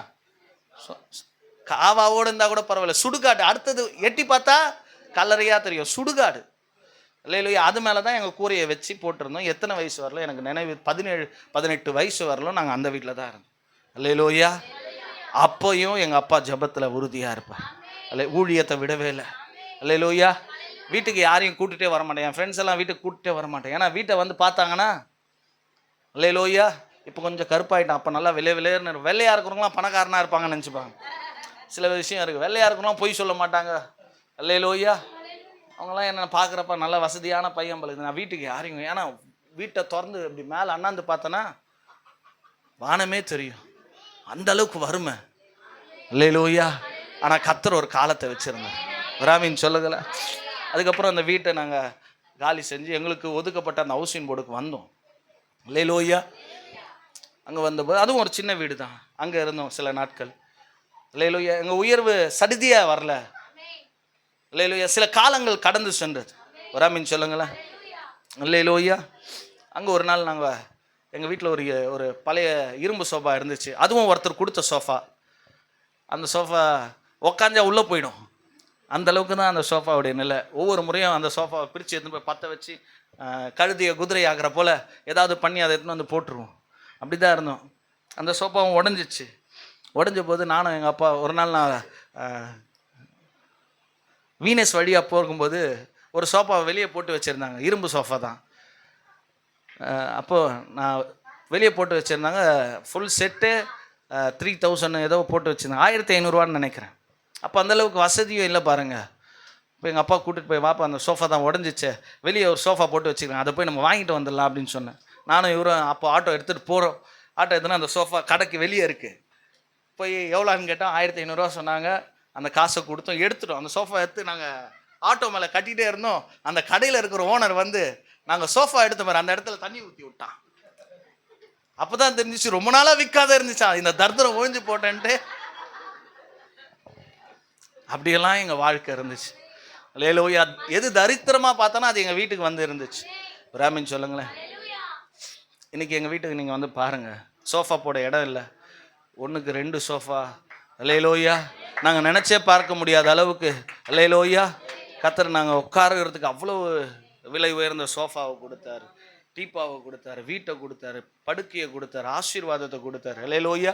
காவாவோடு இருந்தால் கூட பரவாயில்ல, சுடுகாடு. அடுத்தது எட்டி பார்த்தா கல்லறையா தெரியும், சுடுகாடு. இல்லையா? அது மேலே தான் எங்கள் கூரையை வச்சு போட்டிருந்தோம். எத்தனை வயசு வரலும் எனக்கு நினைவு, 17-18 வயசு வரலும் நாங்கள் அந்த வீட்டில் தான் இருந்தோம். அல்லேலூயா. அப்பையும் எங்கள் அப்பா ஜபத்தில் உறுதியாக இருப்பார். ஊழியத்தை விடவே இல்லை. அல்லேலூயா. வீட்டுக்கு யாரையும் கூட்டுகிட்டே வர மாட்டேன், என் ஃப்ரெண்ட்ஸ் எல்லாம் வீட்டுக்கு கூட்டுகிட்டே வர மாட்டேன். ஏன்னா வீட்டை வந்து பார்த்தாங்கன்னா, அல்லேலூயா, இப்போ கொஞ்சம் கருப்பாயிட்டான், அப்போ நல்லா வெள்ளையர்னு, வெள்ளையாக இருக்கிறவங்களாம் பணக்காரனாக இருப்பாங்கன்னு நினச்சிப்பாங்க. சில விஷயம் இருக்குது, வெள்ளையாக இருக்கிறவங்களாம் பொய் சொல்ல மாட்டாங்க. அல்லேலூயா. அவங்களாம் என்ன பார்க்குறப்ப நல்ல வசதியான பையன் பழுது. நான் வீட்டுக்கு யாரையும், ஏன்னா வீட்டை திறந்து இப்படி மேலே அண்ணாந்து பார்த்தேன்னா வானமே தெரியும், அந்த அளவுக்கு வறுமை. அல்லேலூயா. ஆனால் கர்த்தர் ஒரு காலத்தை வச்சுருந்தேன். ராமின்னு சொல்லுகல. அதுக்கப்புறம் அந்த வீட்டை நாங்கள் காலி செஞ்சு எங்களுக்கு ஒதுக்கப்பட்ட அந்த ஹவுசிங் போர்டுக்கு வந்தோம். அல்லேலூயா. அங்கே வந்தபோது அதுவும் ஒரு சின்ன வீடு தான், அங்கே இருந்தோம் சில நாட்கள். அல்லேலூயா. எங்கள் உயர்வு சடிதியாக வரல. அல்லேலூயா. சில காலங்கள் கடந்து சென்றது. ராமின்னு சொல்லுங்களேன். அல்லேலூயா. அங்கே ஒரு நாள் நாங்கள் எங்கள் வீட்டில் ஒரு பழைய இரும்பு சோஃபா இருந்துச்சு. அதுவும் ஒருத்தர் கொடுத்த சோஃபா. அந்த சோஃபா உக்காந்தா உள்ளே போயிடும், அந்த அளவுக்கு தான் அந்த சோஃபாவுடைய நிலை. ஒவ்வொரு முறையும் அந்த சோஃபாவை பிரித்து எடுத்துன்னு போய் பற்ற வச்சு கழுதியை குதிரை ஆகிற போல் ஏதாவது பண்ணி அதை எடுத்துன்னு வந்து போட்டுருவோம். அப்படி தான் இருந்தோம். அந்த சோஃபாவும் உடஞ்சிச்சு. உடஞ்ச போது நானும் எங்கள் அப்பா ஒரு நாள் நான் வீனஸ் வழியாக போகும்போது ஒரு சோஃபாவை வெளியே போட்டு வச்சுருந்தாங்க, இரும்பு சோஃபா தான். அப்போது நான் வெளியே போட்டு வச்சுருந்தாங்க, ஃபுல் செட்டு 3000 ஏதோ போட்டு வச்சுருந்தாங்க, 1500 நினைக்கிறேன். அப்போ அந்தளவுக்கு வசதியும் இல்லை பாருங்கள். இப்போ எங்கள் அப்பா கூட்டிகிட்டு போய், வாப்பா அந்த சோஃபா தான் உடஞ்சிச்சு, வெளியே ஒரு சோஃபா போட்டு வச்சுக்கிறேன், அதை போய் நம்ம வாங்கிட்டு வந்துடலாம் அப்படின்னு சொன்னேன். நானும் இவரும் அப்போ ஆட்டோ எடுத்துகிட்டு போகிறோம். ஆட்டோ எடுத்துனா அந்த சோஃபா கடைக்கு வெளியே இருக்குது. போய் எவ்வளோன்னு கேட்டால் 1500 சொன்னாங்க. அந்த காசை கொடுத்தோம், எடுத்துட்டோம். அந்த சோஃபா எடுத்து நாங்கள் ஆட்டோ மேலே கட்டிகிட்டே இருந்தோம். அந்த கடையில் இருக்கிற ஓனர் வந்து நாங்கள் சோஃபா எடுத்த மாதிரி அந்த இடத்துல தண்ணி ஊற்றி விட்டான். அப்போ தான் தெரிஞ்சிச்சு ரொம்ப நாளாக விற்காத இருந்துச்சா, இந்த தர்தரம் ஒழிஞ்சு போட்டேன்ட்டு. அப்படியெல்லாம் எங்கள் வாழ்க்கை இருந்துச்சு. அல்லேலூயா. எது தரித்திரமாக பார்த்தோன்னா அது எங்கள் வீட்டுக்கு வந்து இருந்துச்சு. பிராமின் சொல்லுங்களேன். இன்றைக்கி எங்கள் வீட்டுக்கு நீங்கள் வந்து பாருங்கள், சோஃபா போட இடம் இல்லை, 1க்கு 2 சோஃபா. அல்லேலூயா. நாங்கள் நினச்சே பார்க்க முடியாத அளவுக்கு அல்லேலூயா கர்த்தர் நாங்கள் உட்காருறதுக்கு அவ்வளோ விலை உயர்ந்த சோஃபாவை கொடுத்தாரு, டீப்பாவை கொடுத்தாரு, வீட்டை கொடுத்தாரு, படுக்கையை கொடுத்தாரு, ஆசீர்வாதத்தை கொடுத்தாரு. அல்லேலூயா.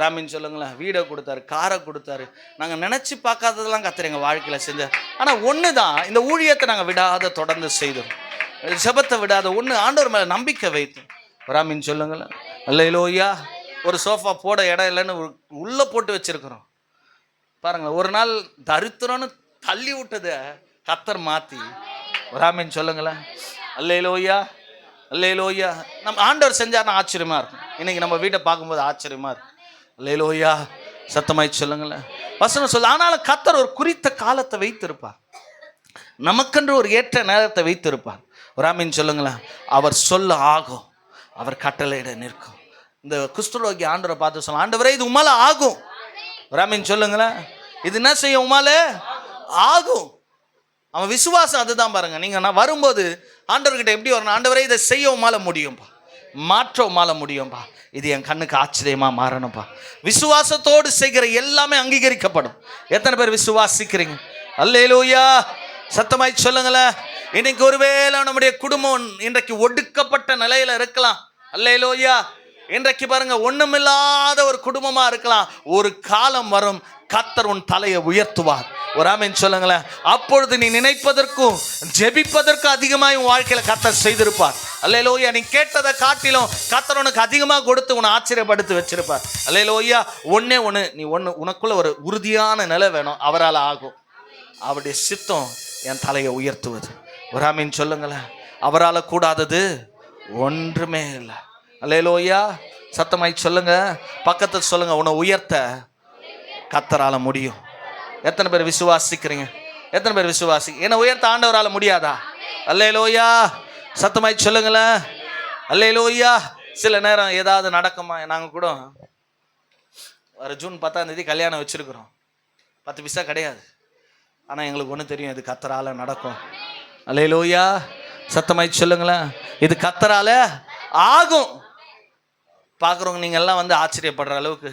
ராமின்னு சொல்லுங்களேன். வீடை கொடுத்தாரு, காரை கொடுத்தாரு. நாங்கள் நினச்சி பார்க்காததெல்லாம் கர்த்தர் எங்கள் வாழ்க்கையில் செஞ்சார். ஆனால் ஒன்று தான், இந்த ஊழியத்தை நாங்கள் விடாத தொடர்ந்து செய்தோம், ஜெபத்தை விடாத ஒன்று, ஆண்டவர் மேலே நம்பிக்கை வைத்தோம். ராமின்னு சொல்லுங்களேன். அல்லேலூயா. ஒரு சோஃபா போட இடம் இல்லைன்னு உள்ளே போட்டு வச்சிருக்கிறோம் பாருங்களேன். ஒரு நாள் தரித்திரம்னு தள்ளி விட்டதை கர்த்தர் மாற்றி. ராமின்னு சொல்லுங்களேன். அல்லேலூயா. அல்லேலூயா. நம்ம ஆண்டவர் செஞ்சார்னா ஆச்சரியமாக இருக்கும். இன்றைக்கி நம்ம வீட்டை பார்க்கும்போது ஆச்சரியமாக இருக்கும். அல்லேலூயா. சத்தமாய் சொல்லுங்களேன். வசனம் சொல்ல. ஆனாலும் கர்த்தர் ஒரு குறித்த காலத்தை வைத்திருப்பார், நமக்கென்று ஒரு ஏற்ற நேரத்தை வைத்திருப்பார். ராமின்னு சொல்லுங்களேன். அவர் சொல்ல ஆகும், அவர் கட்டளையிட நிற்கும். இந்த குஷ்டரோகி ஆண்டவரை பார்த்து சொல்ல, ஆண்டவரே இது உமால ஆகும். ராமின்னு சொல்லுங்களேன். இது என்ன செய்யும்? உமால ஆகும். அவன் விசுவாசம் அதுதான் பாருங்க. நீங்கள் நான் வரும்போது ஆண்டவர்கிட்ட எப்படி வரணும்? ஆண்டவரே இதை செய்ய உமால முடியும்பா, மாற்ற உமால முடியும்பா, இது என் கண்ணுக்கு ஆச்சரியமாக மாறணும்ப்பா. விசுவாசத்தோடு செய்கிற எல்லாமே அங்கீகரிக்கப்படும். எத்தனை பேர் விசுவாசிக்கிறீங்க? அல்லேலூயா. சத்தமாய் சொல்லுங்களேன். இன்னைக்கு ஒருவேளை நம்முடைய குடும்பம் இன்றைக்கு ஒடுக்கப்பட்ட நிலையில் இருக்கலாம். அல்லேலூயா. இன்றைக்கு பாருங்க, ஒண்ணுமில்லாத ஒரு குடும்பமா இருக்கலாம். ஒரு காலம் வரும், கர்த்தர் உன் தலையை உயர்த்துவார். ஒரு ஆமென் சொல்லுங்களேன். அப்பொழுது நீ நினைப்பதற்கும் ஜெபிப்பதற்கும் அதிகமாக உன் வாழ்க்கையில கர்த்தர் செய்திருப்பார். அல்லேலூயா. நீ கேட்டதை காட்டிலும் கர்த்தர் உனக்கு அதிகமாக கொடுத்து உன்னை ஆச்சரியப்படுத்தி வச்சிருப்பார். அல்லேலூயா. ஒன்னே ஒன்று, நீ உனக்குள்ள ஒரு உறுதியான நிலை வேணும். அவரால் ஆகும். அவருடைய சித்தம் என் தலையை உயர்த்துவது. ஒரு ஆமென் சொல்லுங்களேன். அவரால் கூடாதது ஒன்றுமே இல்லை. அல்லேலூயா. சத்தமாய் சொல்லுங்க. பக்கத்துல சொல்லுங்க, உன்னை உயர்த்த கர்த்தரால முடியும். எத்தனை பேர் விசுவாசிக்கிறீங்க? எத்தனை பேர் விசுவாசி? என்னை உயர்த்த ஆண்டவரால முடியாதா? அல்லேலூயா. சத்தமாய் சொல்லுங்களேன். அல்லேலூயா. சில நேரம் ஏதாவது நடக்குமா? நாங்கள் கூட வர ஜூன் 10 கல்யாணம் வச்சிருக்கிறோம். 10 பைசா கிடையாது. ஆனால் எங்களுக்கு ஒன்று தெரியும், இது கர்த்தரால நடக்கும். அல்லேலூயா. சத்தமாய் சொல்லுங்களேன். இது கர்த்தரால ஆகும். பார்க்குறவங்க நீங்கள் எல்லாம் வந்து ஆச்சரியப்படுற அளவுக்கு,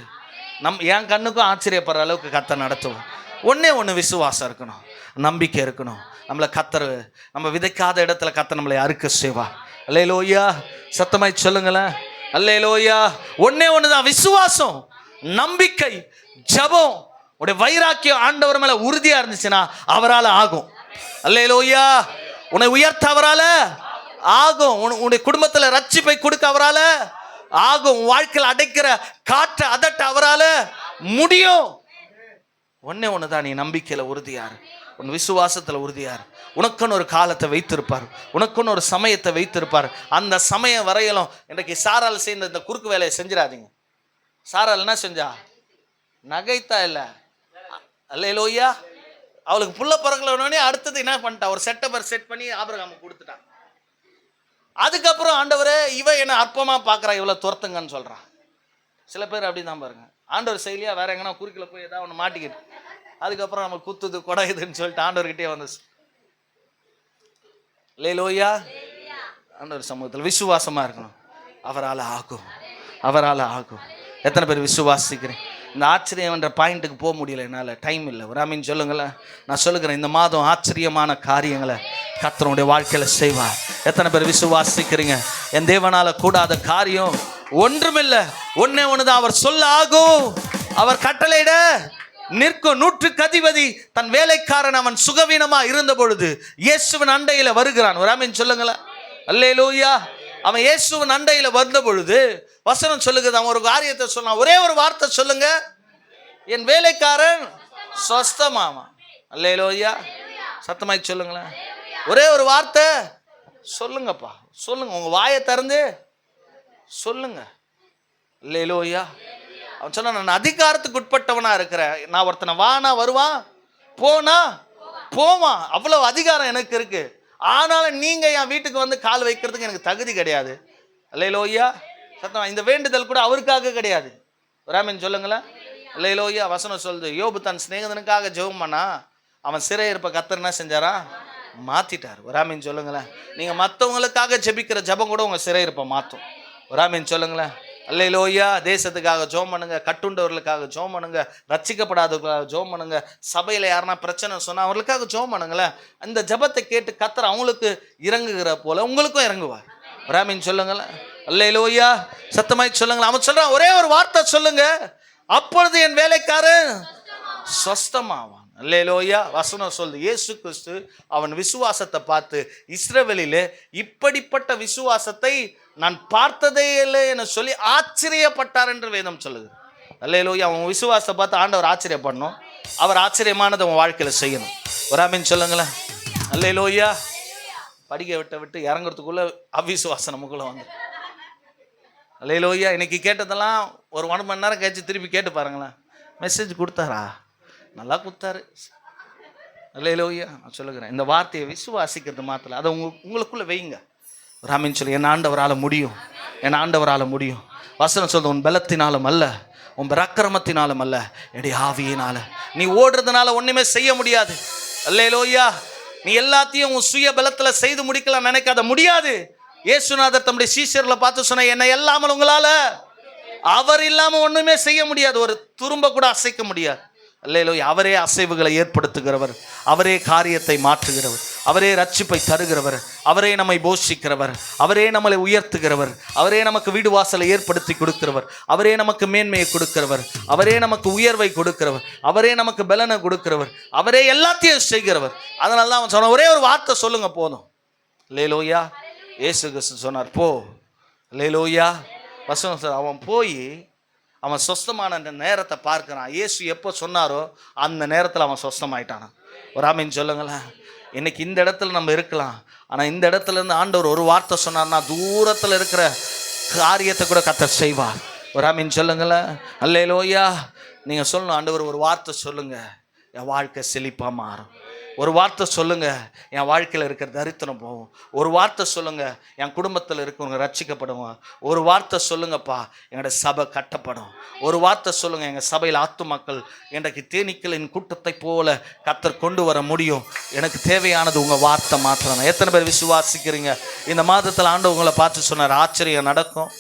என் கண்ணுக்கும் ஆச்சரியப்படுற அளவுக்கு கர்த்தர் நடத்துவோம். ஒன்றே ஒன்று, விசுவாசம் இருக்கணும், நம்பிக்கை இருக்கணும். நம்மளை கர்த்தர், நம்ம விதைக்காத இடத்துல கர்த்தர் நம்மளை அறுக்க செய்வார். அல்லேலூயா. சத்தமாய் சொல்லுங்களேன். அல்லேலூயா. ஒன்றே ஒன்று தான், விசுவாசம், நம்பிக்கை, ஜெபம். உடைய வைராக்கியம் ஆண்டவர் மேலே உறுதியாக இருந்துச்சுன்னா அவரால் ஆகும். அல்லேலூயா. உன்னை உயர்த்த அவரால் ஆகும். உன்னுடைய குடும்பத்தில் ரட்சிப்பை கொடுக்க அவரால் ஆகும். வாழ்க்கையில் அடைக்கிற காற்றை அதட்ட அவரால் முடியும். ஒன்னே ஒன்று தான், நீ நம்பிக்கையில் உறுதியார், உன் விசுவாசத்தில் உறுதியார். உனக்குன்னு ஒரு காலத்தை வைத்திருப்பார், உனக்குன்னு ஒரு சமயத்தை வைத்திருப்பார். அந்த சமயம் வரையிலும் இன்றைக்கு சாரால் செய்த இந்த குறுக்கு வேலையை செஞ்சிடாதீங்க. சாரால் என்ன செஞ்சா? நகைத்தா இல்லை. அல்லேலூயா. அவளுக்கு புள்ள பிறக்கலனே அடுத்தது என்ன பண்ணிட்டா? ஒரு செட்டப்பர் செட் பண்ணி ஆபிரகாமுக்கு கொடுத்துட்டான். அதுக்கப்புறம் ஆண்டவரே இவன் என்ன அற்பமாக பார்க்குறா, இவ்வளோ துரத்துங்கன்னு சொல்கிறான். சில பேர் அப்படி தான் பாருங்க. ஆண்டவர் செயலியா வேற எங்கன்னா குறுக்கில் போய் ஏதாவது ஒன்று மாட்டிக்கிட்டு அதுக்கப்புறம் நம்ம குத்துது கொடையுதுன்னு சொல்லிட்டு ஆண்டவர்கிட்டே வந்துச்சு. அல்லேலூயா. ஆண்டவர் சமூகத்தில் விசுவாசமாக இருக்கணும். அவரால் ஆகும், அவரால் ஆகும். எத்தனை பேர் விசுவாசிக்கிறேன்? இந்த ஆச்சரியம் என்ற பாயிண்ட்டுக்கு போக முடியல, என்னால் டைம் இல்லை. ஒரு ஆமீன் சொல்லுங்களேன். நான் சொல்லுகிறேன், இந்த மாதம் ஆச்சரியமான காரியங்களை கர்த்தருடைய வாழ்க்கையில் செய்வார். எத்தனை பேர் விசுவாசிக்கிறீங்க? என் தேவனால கூடாத காரியம் ஒன்றுமில்லை. ஒன்னே ஒன்று தான், அவர் சொல்ல ஆகும், அவர் கட்டளையிட நிற்கும். 100க்கு அதிபதி தன் வேலைக்காரன் அவன் சுகவீனமா இருந்த பொழுது இயேசுவின் அண்டையில வருகிறான். ஒரு ஆமென் சொல்லுங்களேன். அல்லேலூயா. அவன் இயேசுவின் அண்டையில வந்த பொழுது வசனம் சொல்லுகிறது, அவன் ஒரு காரியத்தை சொன்னான். ஒரே ஒரு வார்த்தை சொல்லுங்க, என் வேலைக்காரன் சொஸ்தமாமா. அல்லேலூயா. சத்தமாய் சொல்லுங்களேன். ஒரே ஒரு வார்த்தை சொல்லுங்கப்பா, சொல்லுங்க. உங்க வாயை திறந்து சொல்லுங்க. அல்லேலூயா. அவன் சொன்னா, நான் அதிகாரத்துக்கு உட்பட்டவனா இருக்கிறேன். நான் ஒருத்தனை வானா வருவான், போனா போவான், அவ்வளவு அதிகாரம் எனக்கு இருக்கு. ஆனாலும் நீங்க என் வீட்டுக்கு வந்து கால் வைக்கிறதுக்கு எனக்கு தகுதி கிடையாது. அல்லேலூயா. சத்தம். இந்த வேண்டுதல் கூட அவருக்காக கிடையாது. ஒரு ஆமென் சொல்லுங்களேன். அல்லேலூயா. வசனம் சொல்லுது, யோபு தன் சிநேகிதனுக்காக ஜெபம் பண்ணா, அவன் சிறையிருப்ப கர்த்தர் என்ன செஞ்சாரா? மாத்திட்டார். ஒரு ஆமென் சொல்லுங்களேன். நீங்க மற்றவங்களுக்காக ஜெபிக்கிற ஜெபம் கூட உங்க சிறையிருப்ப மாற்றும். ஒரு ஆமென் சொல்லுங்களேன். அல்லேலூயா. தேசத்துக்காக ஜெபம் பண்ணுங்க, கட்டுண்டவர்களுக்காக ஜெபம் பண்ணுங்க, ரட்சிக்கப்படாதவர்களுக்காக ஜெபம் பண்ணுங்க, சபையில யாருன்னா பிரச்சனை சொன்னா அவர்களுக்காக ஜெபம் பண்ணுங்களேன். அந்த ஜெபத்தை கேட்டு கர்த்தர் அவங்களுக்கு இறங்குகிற போல உங்களுக்கும் இறங்குவார். ஒரு ஆமென் சொல்லுங்களேன். அல்லேலூயா. சத்தமாய் சொல்லுங்களேன். அவன் சொல்றான், ஒரே ஒரு வார்த்தை சொல்லுங்க, அப்பொழுது என் வேலைக்காரன் சொஸ்தமாவான். அல்லேலூயா. வசனம் சொல்லுது, இயேசு கிறிஸ்து அவன் விசுவாசத்தை பார்த்து, இஸ்ரவேலிலே இப்படிப்பட்ட விசுவாசத்தை நான் பார்த்ததே இல்லை என சொல்லி ஆச்சரியப்பட்டார் என்று வேதம் சொல்லுது. அல்லேலூயா. அவன் விசுவாசத்தை பார்த்து ஆண்டவர் ஆச்சரியப்படணும். அவர் ஆச்சரியமானதை அவன் வாழ்க்கையில செய்யணும். ஒரு ஆமென் சொல்லுங்களேன். அல்லேலூயா. படிக்க விட்டு இறங்குறதுக்குள்ள அவிசுவாசம் நமக்குள்ள வந்து. அல்லேலூயா. இன்னைக்கு கேட்டதெல்லாம் ஒரு 1 மணி நேரம் கழிச்சு திருப்பி கேட்டு பாருங்களேன். மெசேஜ் கொடுத்தாரா? நல்லா கொடுத்தாரு. அல்லேலூயா. நான் சொல்லுகிறேன், இந்த வார்த்தையை விசுவாசிக்கிறது மாத்திரம், அதை உங்களுக்குள்ள வைங்க. ஒரு ஆமென் சொல்லு. என் ஆண்டவரால் முடியும், என் ஆண்டவரால் முடியும். வசனம் சொல்லுது, உன் பலத்தினாலும் அல்ல, உன் பராக்கிரமத்தினாலும் அல்ல, என்னுடைய ஆவியினால. நீ ஓடுறதுனால ஒண்ணுமே செய்ய முடியாது. அல்லேலூயா. நீ எல்லாத்தையும் உன் சுய பலத்துல செய்து முடிக்கலாம் நினைக்காத, முடியாது. இயேசுநாதர் தம்முடைய சீஷர்களை பார்த்து சொன்ன, என்னை இல்லாமல் உங்களால, அவர் இல்லாம ஒண்ணுமே செய்ய முடியாது. ஒரு துரும்ப கூட அசைக்க முடியாது. அல்லேலூயா. அவரே அசைவுகளை ஏற்படுத்துகிறவர், அவரே காரியத்தை மாற்றுகிறவர், அவரே ரட்சிப்பை தருகிறவர், அவரே நம்மை போஷிக்கிறவர், அவரே நம்மளை உயர்த்துகிறவர், அவரே நமக்கு வீடு வாசலை ஏற்படுத்தி கொடுக்கிறவர், அவரே நமக்கு மேன்மையை கொடுக்கிறவர், அவரே நமக்கு உயர்வை கொடுக்கிறவர், அவரே நமக்கு பலனை கொடுக்கிறவர், அவரே எல்லாத்தையும் செய்கிறவர். அதனால தான் அவன் சொன்ன, ஒரே ஒரு வார்த்தை சொல்லுங்க போதும். அல்லேலூயா. இயேசு கிறிஸ்து சொன்னார், போ. அல்லேலூயா. வசனம் சார். அவன் போய் அவன் சொஸ்தமான நேரத்தை பார்க்கிறான். இயேசு எப்போ சொன்னாரோ அந்த நேரத்தில் அவன் சொஸ்தமாயிட்டானான். ஒரு ஆமென் சொல்லுங்களேன். இன்னைக்கு இந்த இடத்துல நம்ம இருக்கலாம், ஆனால் இந்த இடத்துல இருந்து ஆண்டவர் ஒரு வார்த்தை சொன்னார்னா தூரத்தில் இருக்கிற காரியத்தை கூட கர்த்தர் செய்வார். ஒரு ஆமென் சொல்லுங்களேன். அல்லேலூயா. நீங்கள் சொல்லணும், ஆண்டவர் ஒரு வார்த்தை சொல்லுங்க, என் வாழ்க்கை செழிப்பாக மாறும். ஒரு வார்த்தை சொல்லுங்க, என் வாழ்க்கையில் இருக்கிற தரித்திரம் போகும். ஒரு வார்த்தை சொல்லுங்க, என் குடும்பத்தில் இருக்கிறவங்க ரட்சிக்கப்படுவாங்க. ஒரு வார்த்தை சொல்லுங்கப்பா, எங்களோட சபை கட்டப்படும். ஒரு வார்த்தை சொல்லுங்க, எங்கள் சபையில் ஆத்துமக்கள் இன்றைக்கு தேனீக்களின் கூட்டத்தை போல கர்த்தர் கொண்டு வர முடியும். எனக்கு தேவையானது உங்கள் வார்த்தை மாத்திரம். எத்தனை பேர் விசுவாசிக்கிறீங்க? இந்த மாதத்தில் ஆண்டவர் உங்களை பார்த்து சொன்னார், ஆச்சரியம் நடக்கும்,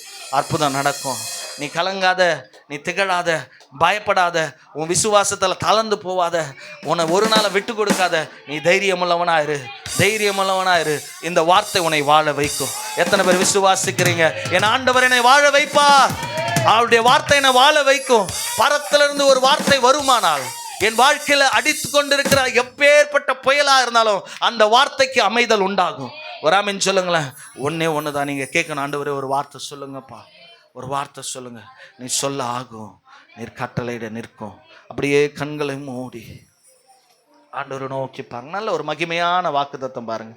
அற்புதம் நடக்கும். நீ கலங்காத, நீ திகழாத, பயப்படாத, உன் விசுவாசத்தில் தளர்ந்து போவாத, உன்னை ஒரு நாளை விட்டு கொடுக்காத. நீ தைரியமுள்ளவனாயிரு, தைரியமுள்ளவனாயிரு. இந்த வார்த்தை உன்னை வாழ வைக்கும். எத்தனை பேர் விசுவாசிக்கிறீங்க? என் ஆண்டவர் என்னை வாழ வைப்பார், அவருடைய வார்த்தை என்னை வாழ வைக்கும். பரத்திலிருந்து ஒரு வார்த்தை வருமானால் என் வாழ்க்கையில அடித்து கொண்டிருக்கிற எப்பேற்பட்ட புயலா இருந்தாலும் அந்த வார்த்தைக்கு அமைதல் உண்டாகும். ஒரு ஆமென் சொல்லுங்களேன். ஒன்னே ஒண்ணுதான் நீங்க கேட்கணும், ஆண்டவரே ஒரு வார்த்தை சொல்லுங்கப்பா, ஒரு வார்த்தை சொல்லுங்க. நீ சொல்ல ஆகும், நீர் கட்டளையிட நிற்கும். அப்படியே கண்களை மூடி ஆண்டவரை நோக்கி பாருங்க. நல்ல ஒரு மகிமையான வாக்குத்தத்தம் பாருங்க.